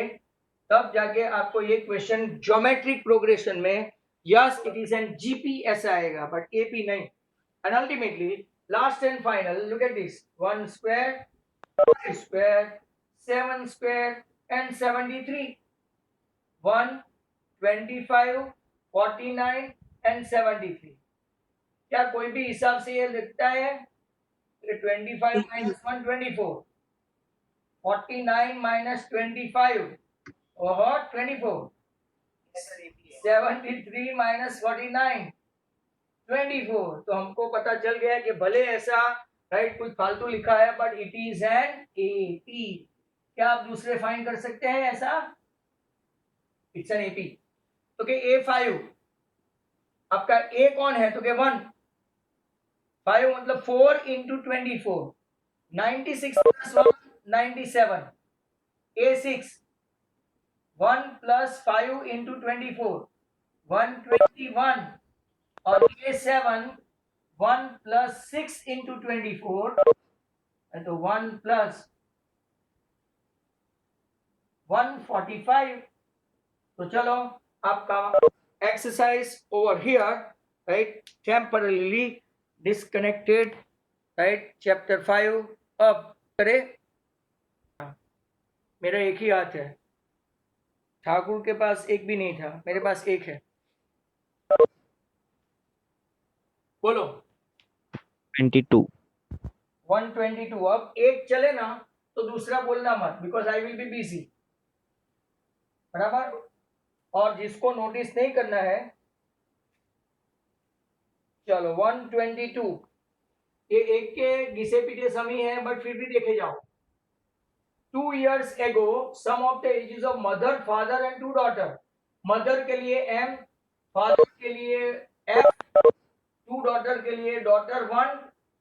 तब जाके आपको ये क्वेश्चन ज्योमेट्रिक प्रोग्रेशन में yes it is N GP ऐसा आएगा, बट एपी नहीं. And ultimately last and final, look at this, 1 square, 5 square, 7 square and 73. 1, 25, 49 and 73. क्या कोई भी हिसाब से ये दिखता है? 25 minus 1 24, 49 minus 25 और 24, 73 minus 49 24. तो हमको पता चल गया कि भले ऐसा राइट कुछ फालतू लिखा है but it is an AP. क्या आप दूसरे फाइंड कर सकते हैं ऐसा? It's an AP. तो के A5 आपका A कौन है? तो के 1. 5 मतलब 4 into 24, 96 plus 1 97. A6 1 plus 5 into 24 121. और A7 1 plus 6 into 24, तो 1 plus 145. तो चलो आपका exercise over here, right, temporarily disconnected, right, chapter 5. अब करे, मेरा एक ही हाथ है, ठाकुर के पास एक भी नहीं था, मेरे पास एक है. बोलो
22.
122. अब एक चले ना तो दूसरा बोलना मत, because I will be busy. बराबर. और जिसको नोटिस नहीं करना है, चलो 122. ये एक के घिसे पीटे समी है बट फिर भी देखे जाओ. 2 years ago sum of the ages of mother, father and 2 daughter. Mother के लिए M, फादर के लिए F, 2 डॉटर के लिए डॉटर 1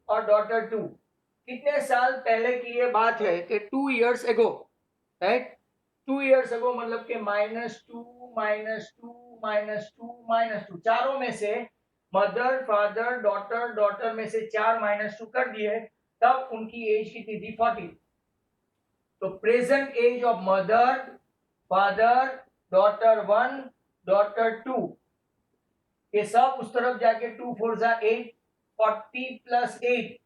और डॉटर 2. कितने साल पहले की ये बात है कि 2 years ago, right. 2 years ago मतलब के -2 -2 -2 चारों में से मदर फादर डॉटर, डॉटर में से 4 -2 कर दिए, तब उनकी एज कितनी थी? 40. तो present age of mother, father, daughter 1, daughter 2, ये सब उस तरफ जाके 2 4 जा 8, 40 प्लस 8,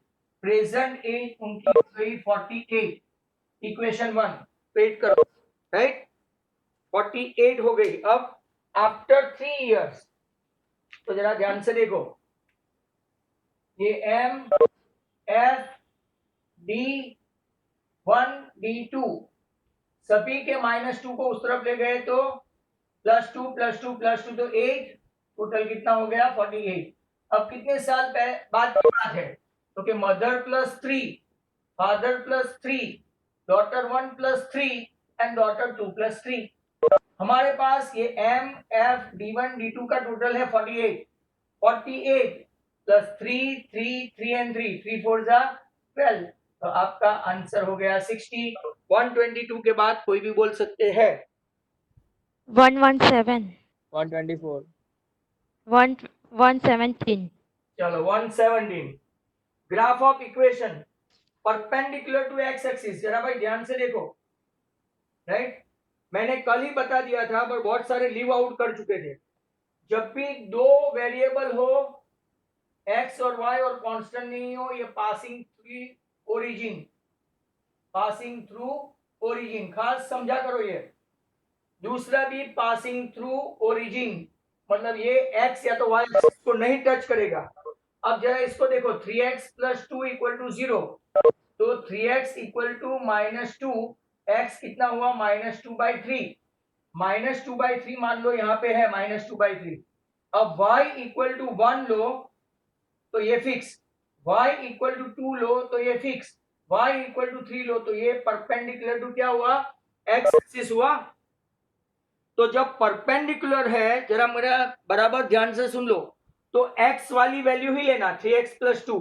प्रेजेंट एज उनकी हो गई 48. इक्वेशन 1 पेट करो, राइट. 48 हो गई. अब आफ्टर 3 years, तो जरा ध्यान से देखो, ये M, F, D1, D2 सभी के -2 को उस तरफ ले गए तो +2 +2 +2 तो 8. टोटल कितना हो गया? 48. अब कितने साल बाद की बात है? तो कि mother +3, father +3, daughter 1 +3 and daughter 2 +3. हमारे पास ये M, F, D1, D2 का टोटल है 48. 48 प्लस 3 3 3 एंड 3 3 4 जा 12. तो आपका आंसर हो गया 60. 122 के बाद कोई भी बोल सकते हैं.
117.
124.
117.
चलो 117. Graph of equation perpendicular to x axis. जरा भाई ध्यान से देखो, राइट. मैंने कल ही बता दिया था पर बहुत सारे लीव आउट कर चुके थे. जब भी दो वेरिएबल हो, एक्स और वाई, और कांस्टेंट नहीं हो, ये passing through origin, passing through origin, खास समझा करो ये. दूसरा भी पासिंग थ्रू ओरिजिन, मतलब ये एक्स या तो वाई एक्सिस को नहीं टच करेगा. अब जरा इसको देखो, 3x + 2 = 0. तो 3x = -2, x कितना हुआ? -2/3. -2/3 मान लो यहाँ पे है -2/3. अब y = 1 लो तो ये फिक्स, y = 2 लो तो ये फिक्स, y = 3 लो तो ये परपेंडिकुलर टू क्या हुआ? x एक्सिस हुआ. तो जब परपेंडिकुलर है, जरा मेरा बराबर ध्यान से सुन लो, तो x वाली वैल्यू ही लेना, 3x + 2.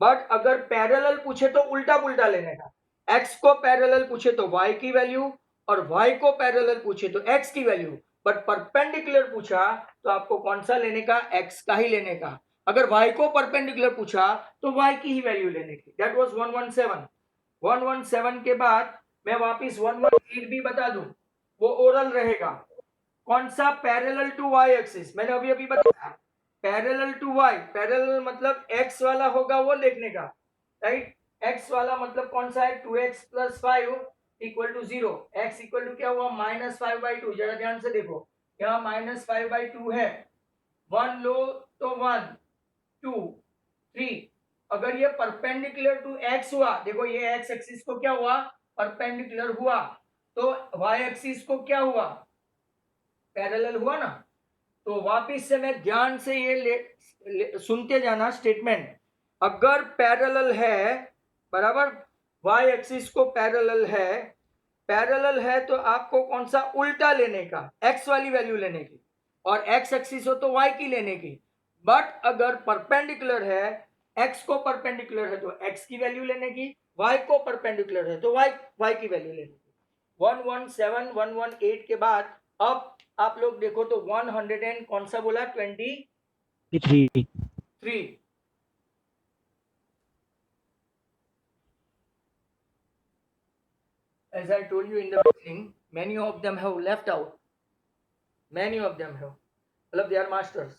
बट अगर पैरेलल पूछे तो उल्टा पुल्टा लेने का. x को पैरेलल पूछे तो y की वैल्यू, और y को पैरेलल पूछे तो x की वैल्यू. बट परपेंडिकुलर पूछा तो आपको कौन सा लेने का? x का ही लेने का. अगर y को परपेंडिकुलर पूछा तो y की ही वैल्यू लेने की. That was 117. 117 के बाद मैं वापस 118 भी बता दूं, वो ओरल रहेगा. कौन सा पैरेलल टू वाई एक्सिस, मैंने अभी अभी बताया पैरेलल टू वाई, पैरेलल मतलब एक्स वाला होगा वो देखने का, राइट। एक्स वाला मतलब कौन सा है, 2x plus 5 equal to 0, x equal to क्या हुआ -5/2, जरा ध्यान से देखो यहाँ -5/2 है, 1 लो तो 1 2 3, अगर ये परपेंडिकुलर टू एक्स हुआ, देखो ये एक्स एक्सिस को क्या हुआ, परपेंडिकुलर हुआ, तो वाई एक्सिस को क्या हुआ, पैरेलल हुआ ना। तो वापिस से मैं ध्यान से ये सुनते जाना स्टेटमेंट, अगर पैरेलल है बराबर, वाई एक्सिस को पैरेलल है तो आपको कौन सा उल्टा लेने का, एक्स वाली वैल्यू लेने की, और एक्स एक्सिस हो तो वाई की लेने की। बट अगर परपेंडिकुलर है, एक्स को परपेंडिकुलर है तो एक्स की वैल्यू लेने की, वाई को परपेंडिकुलर है तो वाई की वैल्यू लेने की। 117 118 के बाद अब आप लोग देखो तो 100 एंड कौन सा बोला, 23।
3
As I told you in the beginning, many of them have left out. Many of them have. मतलब they are masters.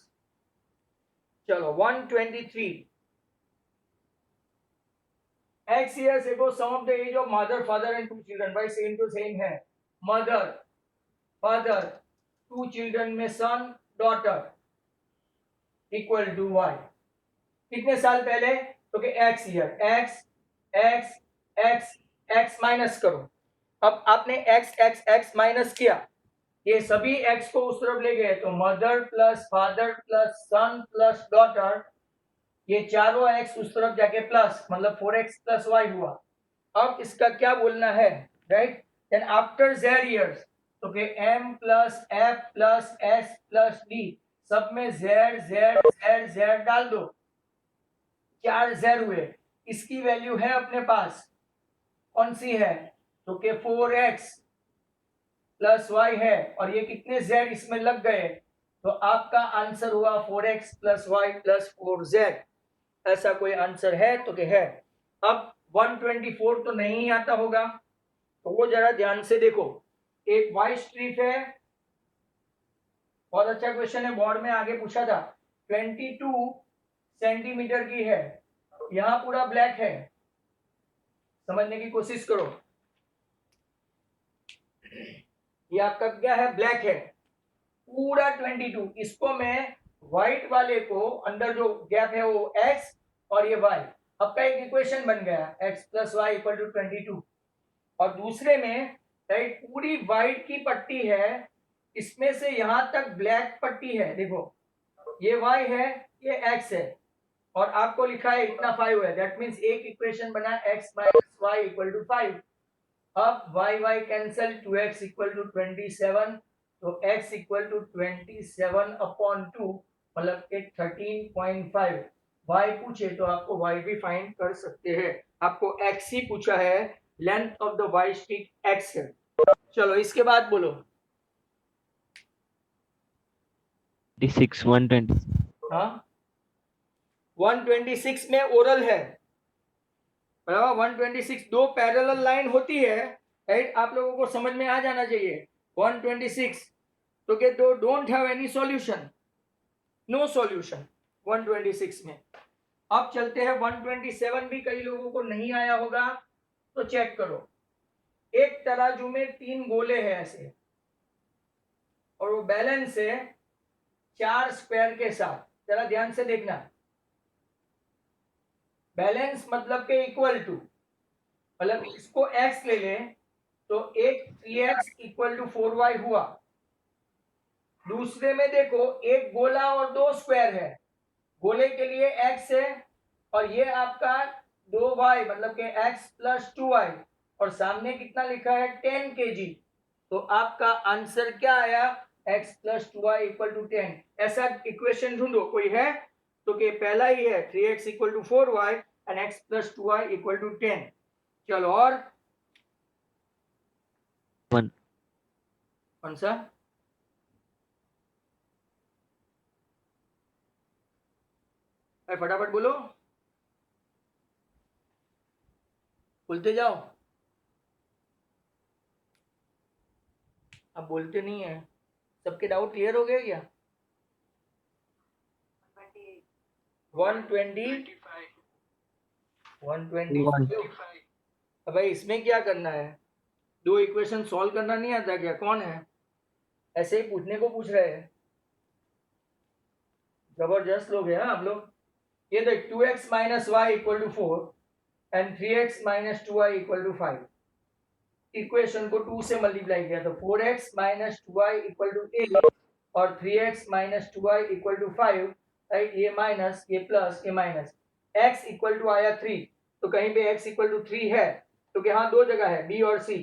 चलो 123. X years ago, sum of the age of mother, father and 2 children by same to same है. Mother, father, 2 children में son, daughter equal to y. कितने साल पहले, तो कि x year, x minus करो। अब आपने x माइनस किया, ये सभी x को उस तरफ ले गए तो मदर प्लस फादर प्लस सन प्लस डॉटर, ये चारों x उस तरफ जाके प्लस, मतलब 4x प्लस y हुआ। अब इसका क्या बोलना है, right. Then after z years, तो कि m प्लस f प्लस s प्लस d, सब में z डाल दो, 4 z हुए, इसकी वैल्यू है अपने पास, कौन सी है, तो कि 4x प्लस y है, और ये कितने z इसमें लग गए, तो आपका आंसर हुआ 4x plus y plus 4z। ऐसा कोई आंसर है, तो कि है। अब 124 तो नहीं आता होगा, तो वो जरा ध्यान से देखो, एक वाई स्ट्रिप है, बहुत अच्छा क्वेश्चन है, बोर्ड में आगे पूछा था, 22 सेंटीमीटर की है, यहाँ पूरा ब्लैक है, समझने की कोशिश करो, ये आपका क्या है, ब्लैक है पूरा 22, इसको मैं व्हाइट वाले को अंदर जो गैप है वो x और ये y, आपका एक इक्वेशन बन गया x plus y equal to 22, और दूसरे में राइट पूरी व्हाइट की पट्टी है, इसमें से यहां तक ब्लैक पट्टी है, देखो ये y है ये x है, और आपको लिखा है इतना 5 है, दैट मींस एक इक्वेशन बना x minus y equal to 5। अब y cancel, 2x equal to 27, तो x इक्वल टू 27 अपॉन 2, मतलब कि 13.5। y पूछे तो आपको y भी फाइंड कर सकते हैं, आपको x ही पूछा है, length of the y stick x है। चलो इसके बाद बोलो,
26 120
हाँ 126 में ओरल है बराबर, 126 दो पैरेलल लाइन होती है, राइट, आप लोगों को समझ में आ जाना चाहिए। 126 तो के दो don't have any solution, no solution 126 में। अब चलते हैं 127, भी कई लोगों को नहीं आया होगा तो चेक करो, एक तराजू में 3 गोले हैं ऐसे, और वो बैलेंस है 4 स्क्वायर के साथ, जरा ध्यान से देखना, बैलेंस मतलब के इक्वल टू, मतलब इसको x ले लें तो एक 3x इक्वल टू 4y हुआ, दूसरे में देखो एक गोला और 2 स्क्वायर है, गोले के लिए x है और ये आपका 2y मतलब के x प्लस 2y, और सामने कितना लिखा है 10 kg, तो आपका आंसर क्या आया, x plus 2y equal to 10। ऐसा इक्वेशन ढूंढो कोई है, तो कि पहला ही है 3x equal to 4y and x plus 2y equal to 10। चलो और
1
कौन सा, फटाफट बोलो, बोलते जाओ, आप बोलते नहीं है, सबके डाउट क्लियर हो गए क्या? 120 125। अब भाई इसमें क्या करना है? दो इक्वेशन सॉल्व करना नहीं आता क्या? कौन है? ऐसे ही पूछने को पूछ रहे हैं। जबरदस्त लोग हैं आप लोग। ये देख 2x minus y equal to 4 and 3x minus 2y equal to 5। Equation को 2 से मल्टीप्लाई किया तो 4x minus 2y equal to 8 और 3x minus 2y equal to 5। Right, ये माइनस, ये प्लस, ये माइनस। x इक्वल टू आया 3, तो कहीं पे x इक्वल टू 3 है तो यहाँ दो जगह है, b और c।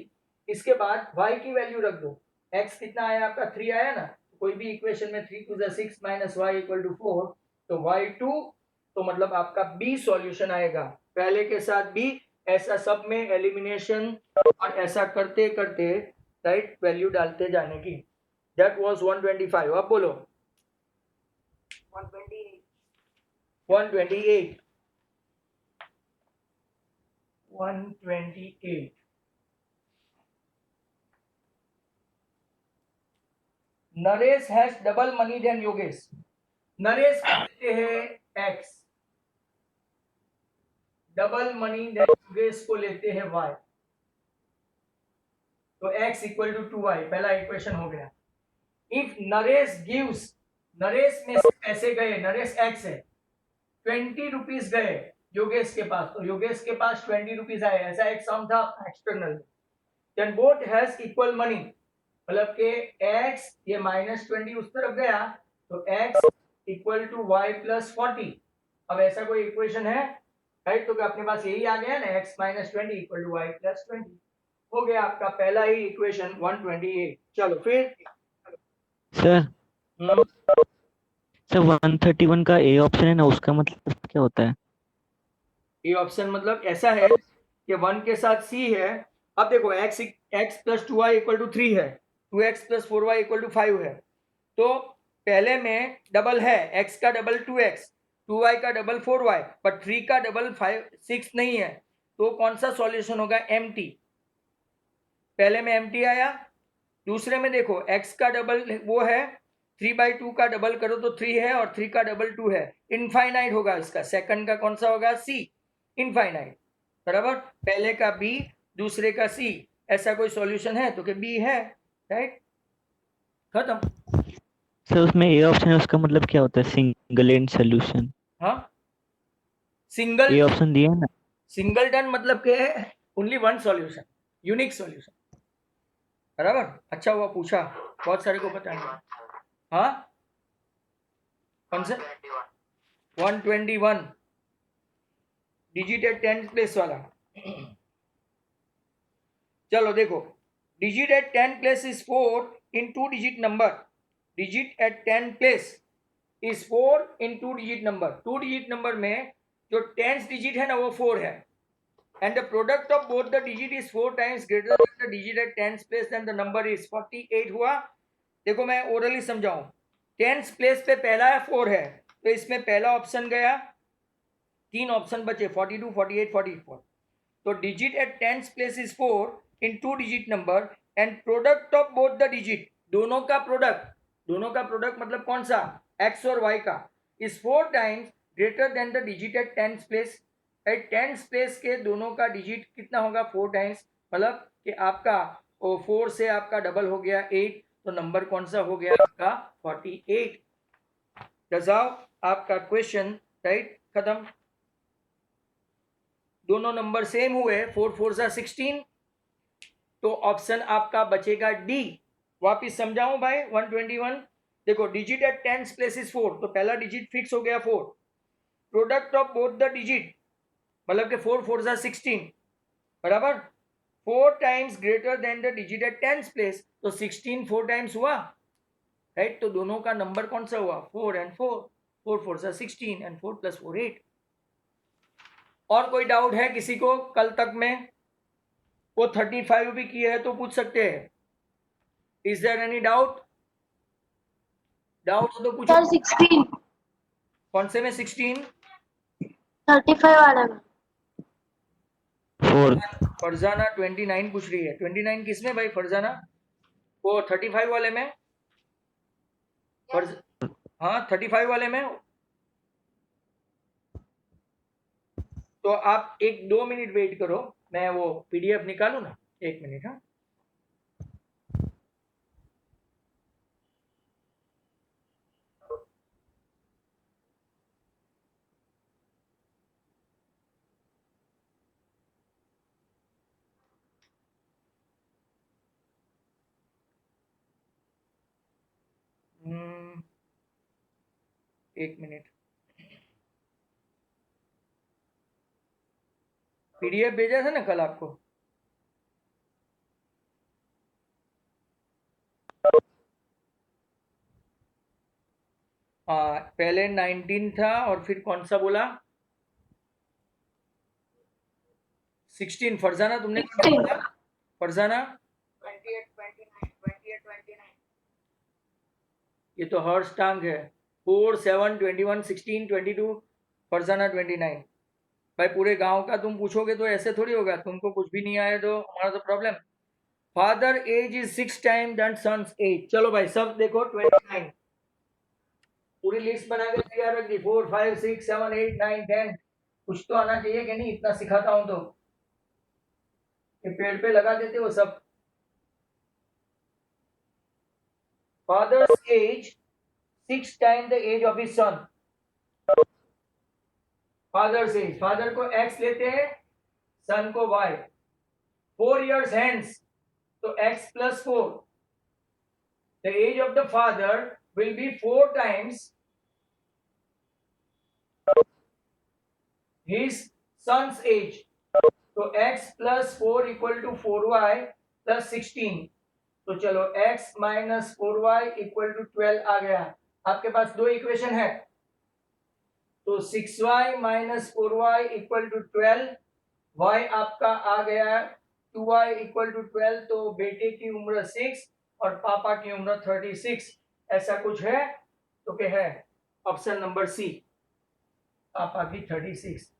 इसके बाद y की वैल्यू रख दो। x कितना आया आपका? 3 आया ना। कोई भी इक्वेशन में 3 to 6 minus y equal to 4, तो y2 तो मतलब आपका बी सॉल्यूशन आएगा। पहले के साथ बी, ऐसा सब में एलिमिनेशन और ऐसा करते करते राइट वैल्यू डालते जाने की। That was 125। अब बोलो 128 128। Naresh has double money than Yogesh. Naresh को लेते हैं x, double money than Yogesh को लेते हैं y, तो x इक्वल टू 2y, पहला इक्वेशन हो गया। इफ नरेश गिव्स, नरेश में से पैसे गए, नरेश x है, 20 रुपीज गए योगेश के पास, तो योगेश के पास 20 रुपीज आए, ऐसा एक सम था external. Then both has equal money, मतलब के x ये -20 उस तरफ गया तो x equal to y plus 40। अब ऐसा कोई इक्वेशन है राइट, तो अपने पास यही आ गया ना, x -20 equal to y plus 20। हो गया आपका पहला ही इक्वेशन 128। चलो फिर
सर सर 131 का ए ऑप्शन है ना, उसका मतलब क्या होता है?
ये ऑप्शन मतलब ऐसा है कि 1 के साथ c है। अब देखो x plus 2y equal to 3 है, 2x plus 4y equal to 5 है, तो पहले में डबल है, x का डबल 2x, 2y का डबल 4y, पर 3 का डबल 6 नहीं है, तो कौन सा सॉल्यूशन होगा? एम्प्टी। पहले में एम्प्टी आया। दूसरे में देखो x का डबल वो है, 3/2 का डबल करो तो 3 है और 3 का डबल 2 है, इनफाइनाइट होगा इसका। सेकंड का कौन सा होगा? c, infinite. बराबर, पहले का b, दूसरे का c, ऐसा कोई सॉल्यूशन है तो कि b है, राइट, खत्म।
सर उसमें ए ऑप्शन है, उसका मतलब क्या होता है? Single and solution.
हाँ, सिंगल,
ए ऑप्शन दिया है ना।
सिंगलटन मतलब के only one solution, unique solution. बराबर, अच्छा हुआ पूछा, बहुत सारे को पता नहीं। हाँ, कौन सा? 121 डिजिट एट 10th प्लेस वाला। चलो देखो, digit at 10th place is 4 in 2 digit number. Digit at 10th place is 4 in 2 digit number. 2 digit number में जो 10th डिजिट है ना वो 4 है, and the product of both the digit is 4 times greater than the digit at 10th place, then the number is 48 हुआ। देखो मैं orally समझाऊं, 10th प्लेस पे पहला है 4 है, तो इसमें पहला ऑप्शन गया, 3 ऑप्शन बचे 42, 48, 44। तो digit at 10th place is 4 in 2 digit number and product of both the digit, दोनों का प्रोडक्ट, दोनों का प्रोडक्ट मतलब कौन सा? x और y का, is 4 times greater than the digit at 10th place. At 10th place के दोनों का डिजिट कितना होगा? 4 टाइम्स, मतलब कि आपका 4 से आपका डबल हो गया 8, तो नंबर कौन सा हो गया आपका? 48। जवाब आपका क्वेश्चन राइट, खत्म। दोनों नंबर सेम हुए, 4 4 सा 16, तो ऑप्शन आपका बचेगा डी। वापिस समझाऊं भाई 121। देखो digit at 10th place is 4, तो पहला डिजिट फिक्स हो गया 4। Product of both the digit मतलब कि 4 4 सा 16, बराबर 4 times greater than the digit at 10th place, तो 16 4 टाइम्स हुआ, राइट, तो दोनों का नंबर कौन सा हुआ? 4 and 4, 4 4 सा 16 and 4 plus 4 8। और कोई डाउट है किसी को? कल तक में वो 35 भी किए हैं तो पूछ सकते हैं। Is there any doubt? Doubt हो तो पूछो।
सर 16,
कौन से में 16?
35 वाले में।
4
फरजाना 29 पूछ रही है। 29 किस में भाई फरजाना? वो 35 वाले में। हाँ 35 वाले में। तो आप 1-2 मिनट वेट करो, मैं वो पीडीएफ निकालू ना, 1 मिनट। हाँ हम्म, 1 मिनट। पीडीएफ भेजा था ना कल आपको? हाँ पहले 19 था और फिर कौन सा बोला? 16। फरजाना तुमने कौन सा बोला? फरजाना
28, 29, 28, 29।
ये तो हर्ष टांग है। 4, 7, 21, 16, 22, फरजाना 29। भाई पूरे गांव का तुम पूछोगे तो ऐसे थोड़ी होगा, तुमको कुछ भी नहीं आया तो हमारा तो problem. Father age is 6 time than sons age. चलो भाई सब देखो 29 पूरी लिस्ट बना के तैयार रख दी। 4, 5, 6, 7, 8, 9, 10। कुछ तो आना चाहिए कि नहीं? इतना सिखाता हूं तो ये पेड़ पे लगा देते हो सब। Father's age 6 time the age of his son. Father's age, father को x लेते हैं, सन को y। 4 years hence, तो x plus 4, the age of the father will be 4 times his son's age. तो x plus 4 equal to 4y plus 16। तो चलो x minus 4y equal to 12 आ गया। आपके पास दो इक्वेशन है, तो 6y minus 4y equal to 12, y आपका आ गया 2y equal to 12। तो बेटे की उम्र 6 और पापा की उम्र 36। ऐसा कुछ है? तो क्या है? ऑप्शन नंबर सी, पापा की 36।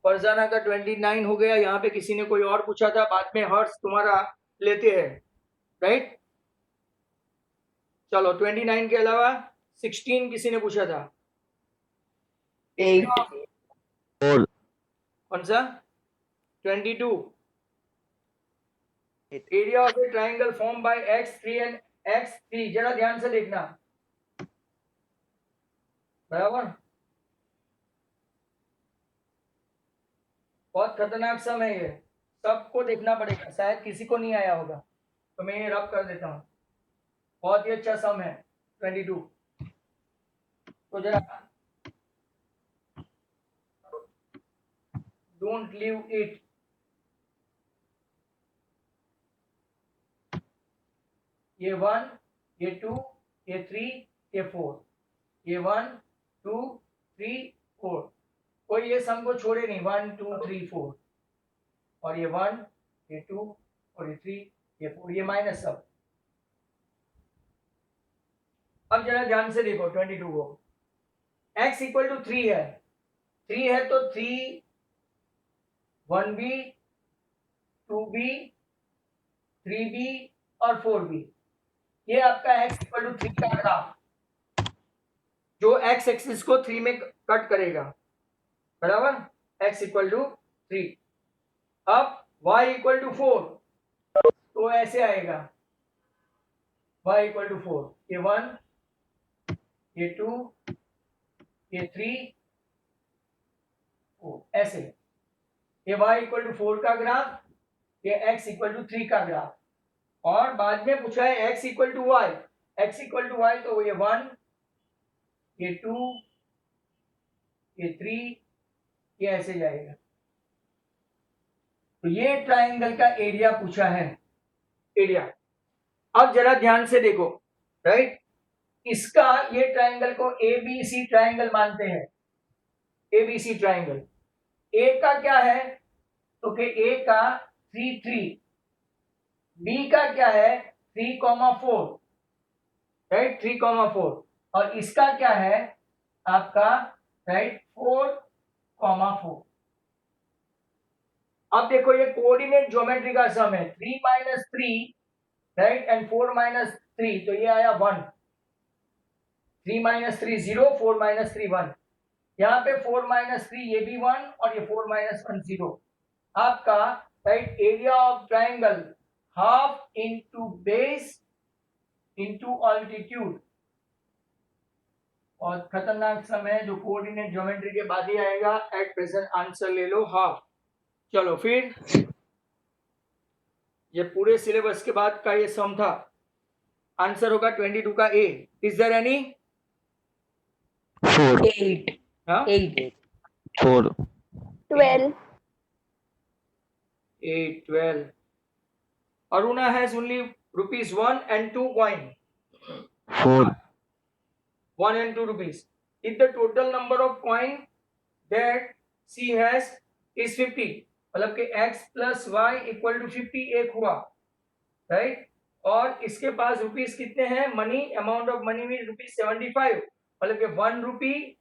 फरजाना का 29 हो गया। यहाँ पे किसी ने कोई और पूछा था, बाद में हर्ष तुम्हारा लेते हैं, राइट? चलो 29 के अलावा 16 किसी ने पूछा था।
8,
फोर
कौन सा? 22।
Eight.
Area of A triangle form bye x3 and x3। जरा ध्यान से देखना, बराबर? बहुत खतरनाक सम है ये, सबको देखना पड़ेगा, शायद किसी को नहीं आया होगा, तो मैं ये रब कर देता हूँ। बहुत ही अच्छा सम है 22। तो जरा डोंट लीव इट। ये 1, ये 2, ये 3, ये 4, ये 1, 2, 3, 4। कोई ये सम को छोड़े नहीं। 1, 2, 3, 4, और ये 1, ये 2 और ये 3, ये 4, ये माइनस सब। अब जरा ध्यान से देखो 22 को। x इक्वल टू 3 है, 3 है तो 3 1b 2b 3b और 4b। ये आपका x इक्वल टू 3 का ग्राफ, जो x एक्सिस को 3 में कट करेगा, बराबर? x equal to 3। अब y इक्वल टू 4, तो ऐसे आएगा y इक्वल टू 4। ये 1, ये 2, ये 3, 4, ऐसे। ये y इक्वल टू 4 का ग्राफ, ये x इक्वल टू 3 का ग्राफ। और बाद में पूछा है x equal to y। x equal to y, तो ये 1, ये 2, ये 3, ये ऐसे जाएगा। तो ये ट्राइंगल का एरिया पूछा है, एरिया। अब जरा ध्यान से देखो, राइट? इसका, ये ट्राइंगल को ABC ट्राइंगल मानते हैं। ABC ट्राइंगल A का क्या है? तो कि A का 3, 3, B का क्या है? 3, 4, राइट? 3, 4। और इसका क्या है आपका, राइट? 4, 4। अब देखो ये कोऑर्डिनेट ज्योमेट्री का सम है। 3 - 3, राइट, एंड 4 - 3, तो ये आया 1। 3 माइनस 3 0, 4 माइनस 3 1, यहाँ पे 4 माइनस 3 ये भी 1 और ये 4 माइनस 1 0। आपका right area of triangle half into base into altitude, और खतरनाक समय जो कोऑर्डिनेट ज्योमेट्री के बाद ही आएगा, एट प्रेजेंट आंसर ले लो हाफ। चलो फिर ये पूरे सिलेबस के बाद का ये सम था, आंसर होगा 22 का ए। Is there any?
4
8
हाँ
8
4
12.
8 12। Aruna has only ₹1 and 2 coin,
4
1 and 2 rupees. If the total number of coin that she has is 50, मतलब कि x plus y equal to 50 एक हुआ, राइट? और इसके पास रुपीस कितने हैं? मनी, अमाउंट ऑफ मनी में ₹75, मतलब कि 1 रुपी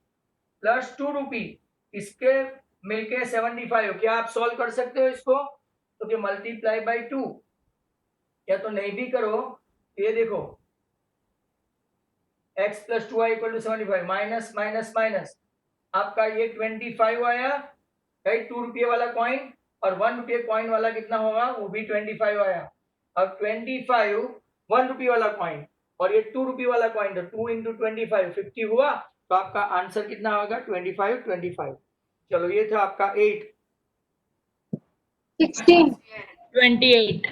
प्लस 2 रुपी, इसके मिलके 75। क्या आप सॉल्व कर सकते हो इसको? तो कि मल्टीप्लाई बाय 2, या तो नहीं भी करो, ये देखो x plus 2y equal to 75, minus minus minus, आपका ये 25 आया, राइट? 2 रुपये वाला कॉइन, और 1 रुपये कॉइन वाला कितना होगा? वो भी 25 आया। अब 25 1 रुपये वाला कॉइन और ये 2 रुपये वाला कॉइन, तो 2 इंटू 25 50 हुआ, तो आपका आंसर कितना होगा? 25 25। चलो ये था आपका 8।
16.
28.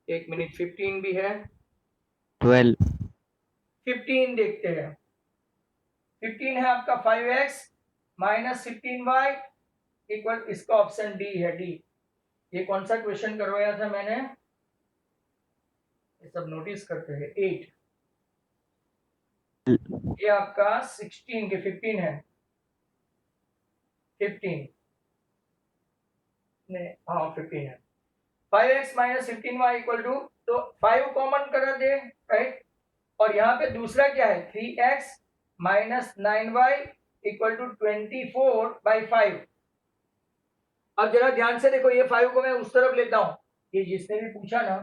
एक मिनट, 15 भी है,
12
15 देखते हैं। 15 है आपका 5x माइनस 15y इक्वल, इसका ऑप्शन डी है, डी। ये कौन सा क्वेश्चन करवाया था मैंने? ये सब नोटिस करते हैं। 8, ये आपका 16 के 15 है, 15 नहीं, हाँ 15 है। 5x minus 15y equal to, तो 5 कॉमन करा दे, राइट? और यहाँ पे दूसरा क्या है? 3x minus 9y equal to 24/5। अब जरा ध्यान से देखो, ये 5 को मैं उस तरफ लेता हूँ, ये जिसने भी पूछा ना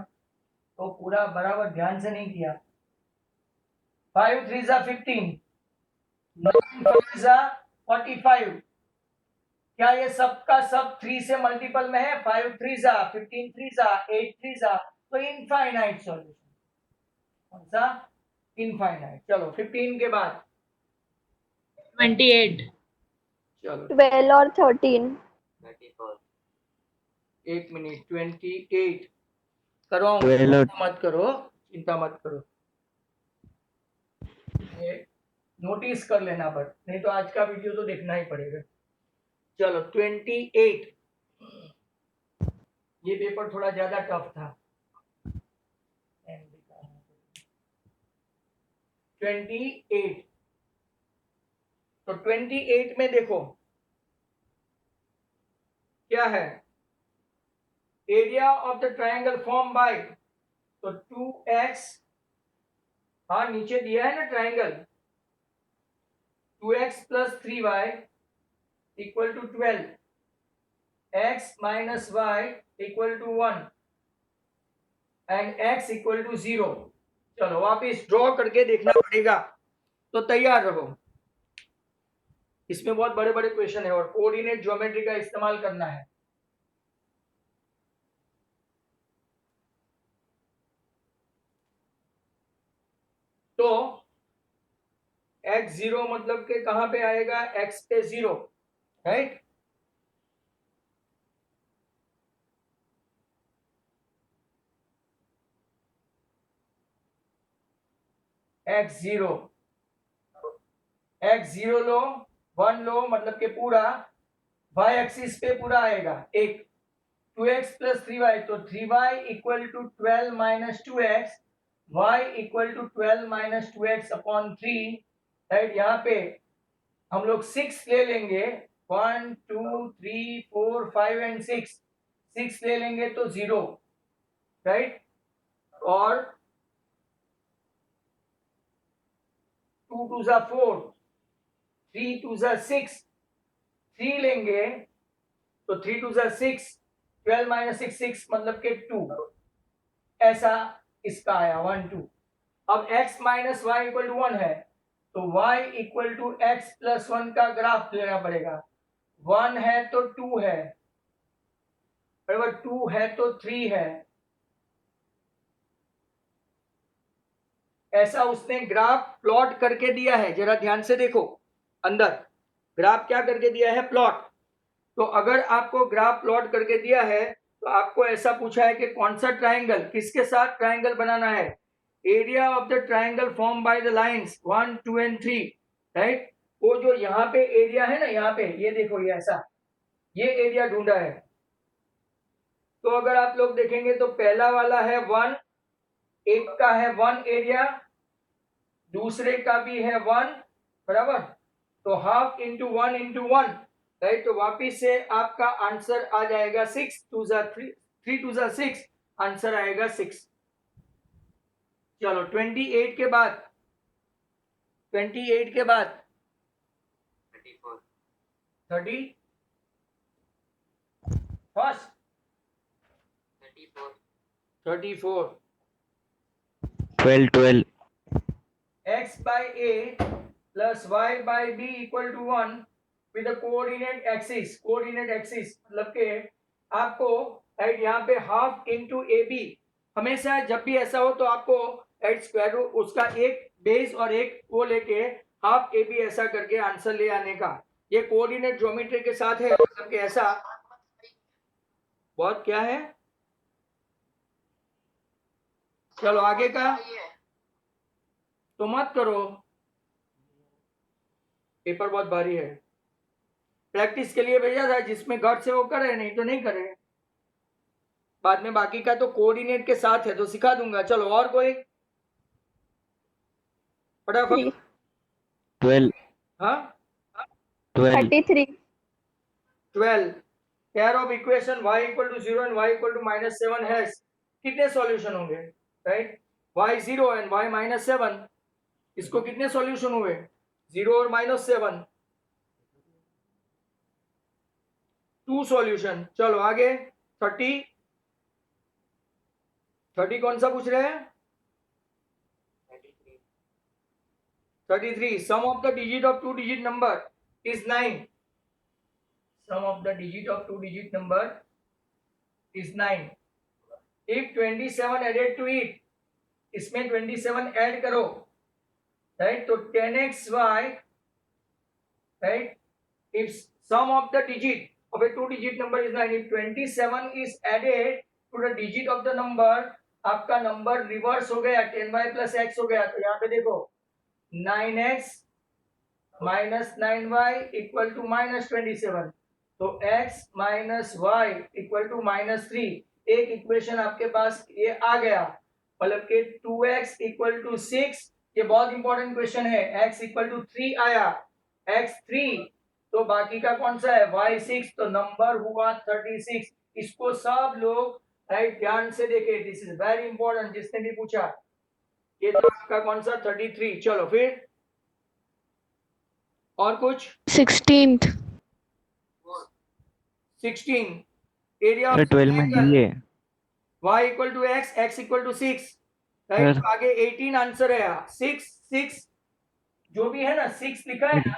तो पूरा बराबर ध्यान से नहीं किया। 5 3 जा 15, 9 5 जा 45। क्या ये सब का सब 3 से मल्टीपल में है? 5 3 जा 15 3 जा 8 3 जा, तो इनफाइनाइट सॉल्यूशन। कौन सा? इनफाइनाइट। चलो 15 के बाद
28.
चलो
12 और 13.
एक मिनट, 28 करो,
12
मत करो, चिंता मत करो, ये नोटिस कर लेना, बट नहीं तो आज का वीडियो तो देखना ही पड़ेगा। चलो 28, ये पेपर थोड़ा ज्यादा टफ था। 28, तो 28 में देखो क्या है? Area of the triangle form by, तो 2x, हाँ नीचे दिया है ना triangle, 2x plus 3y equal to 12, x minus y equal to 1 and x equal to 0। चलो वापिस ड्रॉ करके देखना पड़ेगा, तो तैयार रहो। इसमें बहुत बड़े बड़े क्वेश्चन है और कोऑर्डिनेट ज्योमेट्री का इस्तेमाल करना है। तो x 0 मतलब के कहां पे आएगा? x पे 0, राइट? x 0 लो, 1 लो, मतलब के पूरा y एक्सिस पे पूरा आएगा। एक 2x प्लस 3y, तो 3y equal to 12 minus 2x, y equal to 12 minus 2x upon 3, right? यहाँ पे हम लोग 6 ले लेंगे, 1 2 3 4 5 एंड 6 ले लेंगे तो 0, राइट? और 2 2 जा 4, 3 2 जा 6, 3 लेंगे तो 3 2 जा 6, 12 माइनस 6 6 मतलब के 2, ऐसा इसका आया 1 2। अब x minus y equal to 1 है, तो y equal to x plus 1 का ग्राफ लेना पड़ेगा। 1 है तो 2 है, बराबर 2 है तो 3 है, ऐसा उसने ग्राफ प्लॉट करके दिया है। जरा ध्यान से देखो, अंदर ग्राफ क्या करके दिया है, प्लॉट। तो अगर आपको ग्राफ प्लॉट करके दिया है तो आपको ऐसा पूछा है कि कौन सा ट्राइंगल, किसके साथ ट्राइंगल बनाना है, area of the triangle form by the lines 1 2 and 3, right. वो जो यहाँ पे एरिया है ना, यहाँ पे ये देखो, ये ऐसा, ये एरिया ढूंढा है। तो अगर आप लोग देखेंगे तो पहला वाला है 1, एक का है 1 एरिया, दूसरे का भी है 1, बराबर। तो हाफ इंटू 1 इंटू 1, राइट। तो वापिस से आपका आंसर आ जाएगा 6 2 जा 3 3 2 जा 6, आंसर आएगा 6। चलो 28 के बाद, 28 के बाद 30 first 34
12
x by a plus y by b equal to 1 with the coordinate axis, coordinate axis मतलब के आपको राइट यहाँ पे हाफ इंटू ए बी, हमेशा जब भी ऐसा हो तो आपको राइट स्क्वायर रूट उसका एक बेस और एक वो लेके हाफ ए बी ऐसा करके आंसर ले आने का। ये कोऑर्डिनेट ज्योमेट्री के साथ है, मतलब कि ऐसा बहुत क्या है। चलो आगे का तो मत करो, पेपर बहुत भारी है। प्रैक्टिस के लिए भेजा था, जिसमें घर से वो करे, नहीं तो नहीं करे। बाद में बाकी का तो कोऑर्डिनेट के साथ है तो सिखा दूंगा। चलो और कोई फटाफट।
12
हाँ
12
12 pair of equation y equal to 0 and y equal to -7 has कितने सॉल्यूशन होंगे, राइट। y 0 एंड y -7, इसको कितने सॉल्यूशन हुए, 0 और -7, 2 सॉल्यूशन। चलो आगे 30 कौन सा पूछ रहे हैं, 33 sum of the digit of 2 digit number is 9, sum of the digit of 2 digit number is 9। if 27 added to it, इसमें 27 ऐड करो, राइट। तो 10xy, right. if sum of the digit of a 2 digit number is 9, if 27 is added to the digit of the number, आपका number reverse हो गया, 10y plus x हो गया। तो यहाँ पे देखो 9x minus 9y equal to -27, तो x minus y equal to -3। एक इक्वेशन आपके पास ये आ गया, मतलब कि 2x equal to 6, ये बहुत इंपॉर्टेंट क्वेश्चन है। x equal to 3 आया, x 3, तो बाकी का कौन सा है, y 6, तो नंबर हुआ 36। इसको सब लोग राइट ध्यान से देखे, दिस इज वेरी इंपॉर्टेंट, जिसने भी पूछा। ये तो आपका कौन सा 33। चलो फिर और कुछ,
16th
16 एरिया ऑफ
12 में डी है
y equal to x, x equal to 6, right.
Sir.
आगे 18 आंसर है, 6 जो भी है ना 6 लिखा है ना,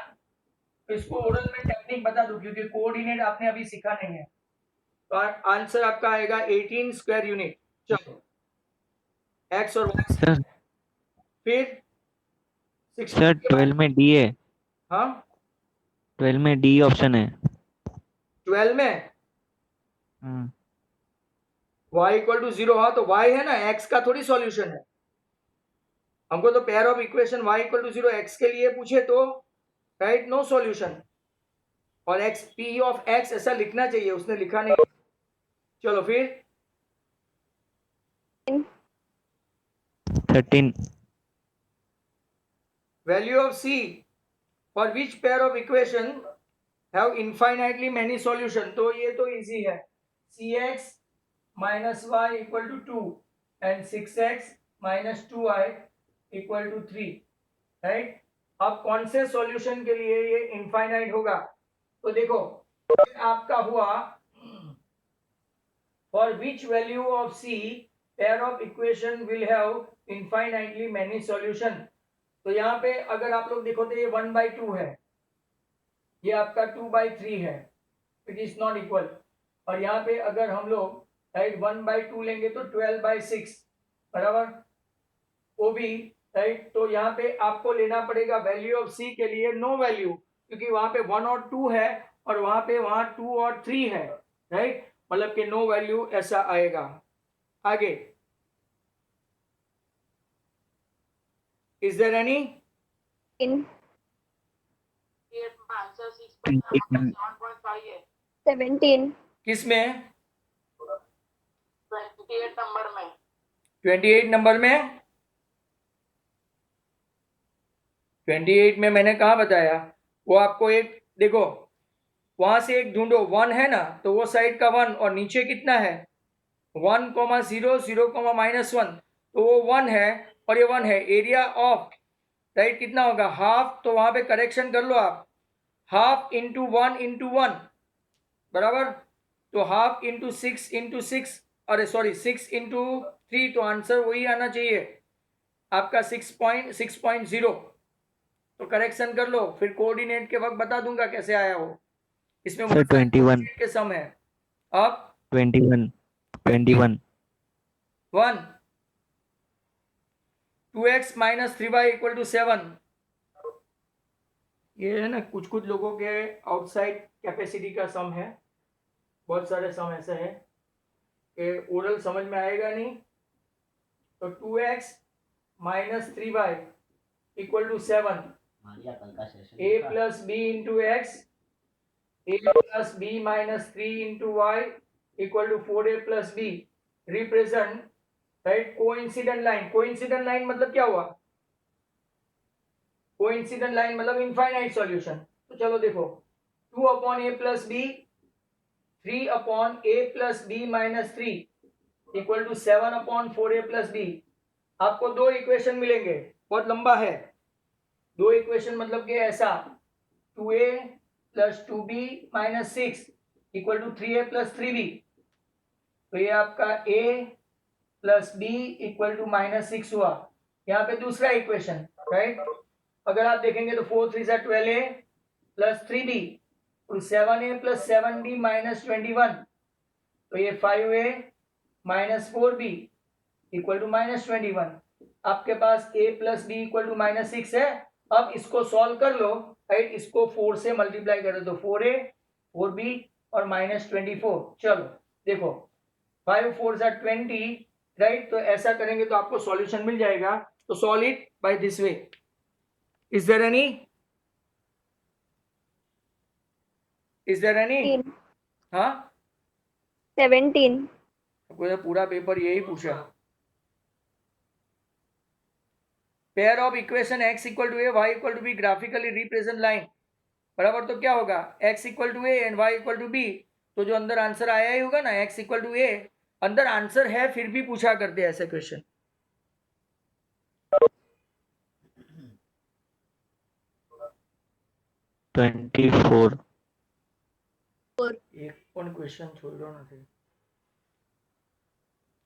तो इसको ओरल में टेक्निक बता दो, क्योंकि कोऑर्डिनेट आपने अभी सीखा नहीं है। तो आंसर आपका आएगा 18 स्क्वायर यूनिट। चलो x और y,
सर
फिर 16
सर
के बाद-
12 में डी है,
हाँ
12 में डी ऑप्शन है।
12 में
हम्म,
y इक्वल टू 0, हाँ तो y है ना, x का थोड़ी सॉल्यूशन है। हमको तो pair of equation y equal to 0 x के लिए पूछे तो राइट नो सॉल्यूशन, और x p ऑफ x ऐसा लिखना चाहिए, उसने लिखा नहीं। चलो फिर
13
value of c for which pair of equation have infinitely many solution. तो ये तो इजी है, cx minus y equal to 2 and 6x minus 2y equal to 3, right. अब कौन से सॉल्यूशन के लिए ये इनफाइनाइट होगा, तो देखो आपका हुआ for which value of c pair of equation will have infinitely many solution. तो यहाँ पे अगर आप लोग देखो तो ये 1/2 है, ये आपका 2/3 है, इट इज नॉट इक्वल। और यहाँ पे अगर हम लोग राइट 1/2 लेंगे तो 12/6 बराबर, वो भी राइट। तो यहाँ पे आपको लेना पड़ेगा वैल्यू ऑफ सी के लिए नो वैल्यू, क्योंकि वहां पे 1 और 2 है और वहां पे 2 और 3 है, राइट, मतलब कि नो वैल्यू ऐसा आएगा। आगे, इज देयर एनी?
In 17.
किसमें?
28 नंबर में।
28 नंबर में? 28 में मैंने कहा बताया? वो आपको एक देखो, वहां से एक ढूंढो, 1 है ना, तो वो साइड का 1, और नीचे कितना है 1, 0, 0, -1, तो वो 1 है और ये 1 है। एरिया ऑफ राइट कितना होगा हाफ, तो वहां पे करेक्शन कर लो आप, हाफ इंटू 1 इंटू 1 बराबर, तो हाफ इंटू 6 इंटू 6, अरे सॉरी 6 इंटू 3, तो आंसर वही आना चाहिए आपका 6.0। तो करेक्शन कर लो, फिर कोऑर्डिनेट के वक्त बता दूंगा कैसे आया वो, इसमें
सर 21
के सम है। अब
21
1 2x - 3y = 7। ये है ना, कुछ कुछ लोगों के आउटसाइड कैपेसिटी का सम है, बहुत सारे सम ऐसे हैं कि ओरल समझ में आएगा नहीं। तो 2x - 3y = 7, a plus b into x, a plus b minus 3 into y equal to 4a plus b represent right coincident line. Coincident line मतलब क्या हुआ? कोइंसिडेंट लाइन मतलब इनफाइनाइट सॉल्यूशन। तो चलो देखो, 2/a plus b, 3/a plus b minus 3 equal to 7/4a plus b। आपको दो equation मिलेंगे, बहुत लंबा है, दो इक्वेशन मतलब कि ऐसा 2a plus 2b minus 6 equal to 3a plus 3b। तो ये आपका a plus B equal to -6 हुआ। यहाँ पे दूसरा इक्वेशन राइट, अगर आप देखेंगे तो 4 3 12a प्लस 3b और 7a प्लस 7b माइनस 21, तो ये 5a minus 4b equal to -21। आपके पास a plus b equal to -6 है। अब इसको सॉल्व कर लो राइट, इसको 4 से मल्टीप्लाई कर दो, तो 4a 4b और -24। चलो देखो 5 4 20 राइट, तो ऐसा करेंगे तो आपको सॉल्यूशन मिल जाएगा। तो solve it by this way. Is there any? Is there any?
17.
हाँ,
17.
पूरा पेपर यही पूछा। Pair of equation x equal to A y equal to B graphically represent line बराबर, तो क्या होगा x equal to A and y equal to B. तो जो अंदर आंसर आया ही होगा ना, x इक्वल टू ए, अंदर आंसर है फिर भी पूछा करते हैं ऐसे क्वेश्चन। एक कौन क्वेश्चन छोड़ दो ना थे,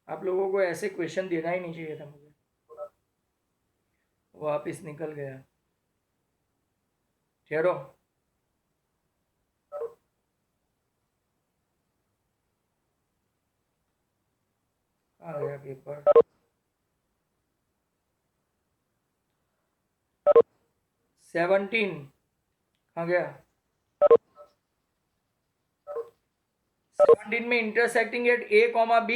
आप लोगों को ऐसे क्वेश्चन देना ही नहीं चाहिए था मुझे, वापिस निकल गया। ठहरो, आ गया पेपर। 17 आ गया। 17 में इंटरसेक्टिंग एट a, b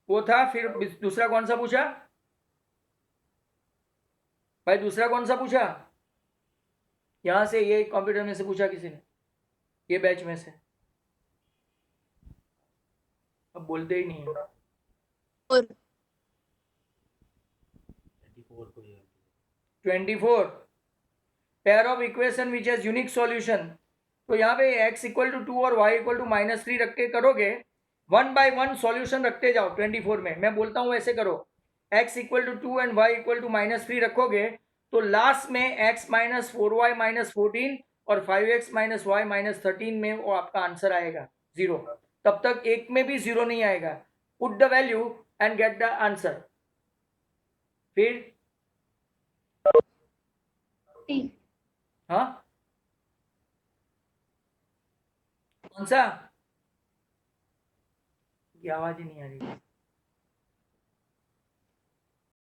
वो था। फिर दूसरा कौन सा पूछा भाई? दूसरा कौन सा पूछा? यहां से, ये कंप्यूटर में से पूछा किसी ने, ये बैच में से। अब बोलते ही नहीं है। 24 pair of equation which has unique solution. तो यहाँ पे x इक्वल टू 2 और y इक्वल टू -3 रख के करोगे, 1 बाय 1 सॉल्यूशन रखते जाओ। 24 में मैं बोलता हूँ ऐसे करो, x equal to 2 and y equal to -3 रखोगे, तो लास्ट में x माइनस 4y माइनस 14 और 5x माइनस y माइनस 13 में वो आपका आंसर आएगा 0। तब तक एक में भी 0 नहीं आएगा। Put the value and get the answer. फिर
40.
हाँ, कौन सा? ये आवाज ही नहीं आ रही।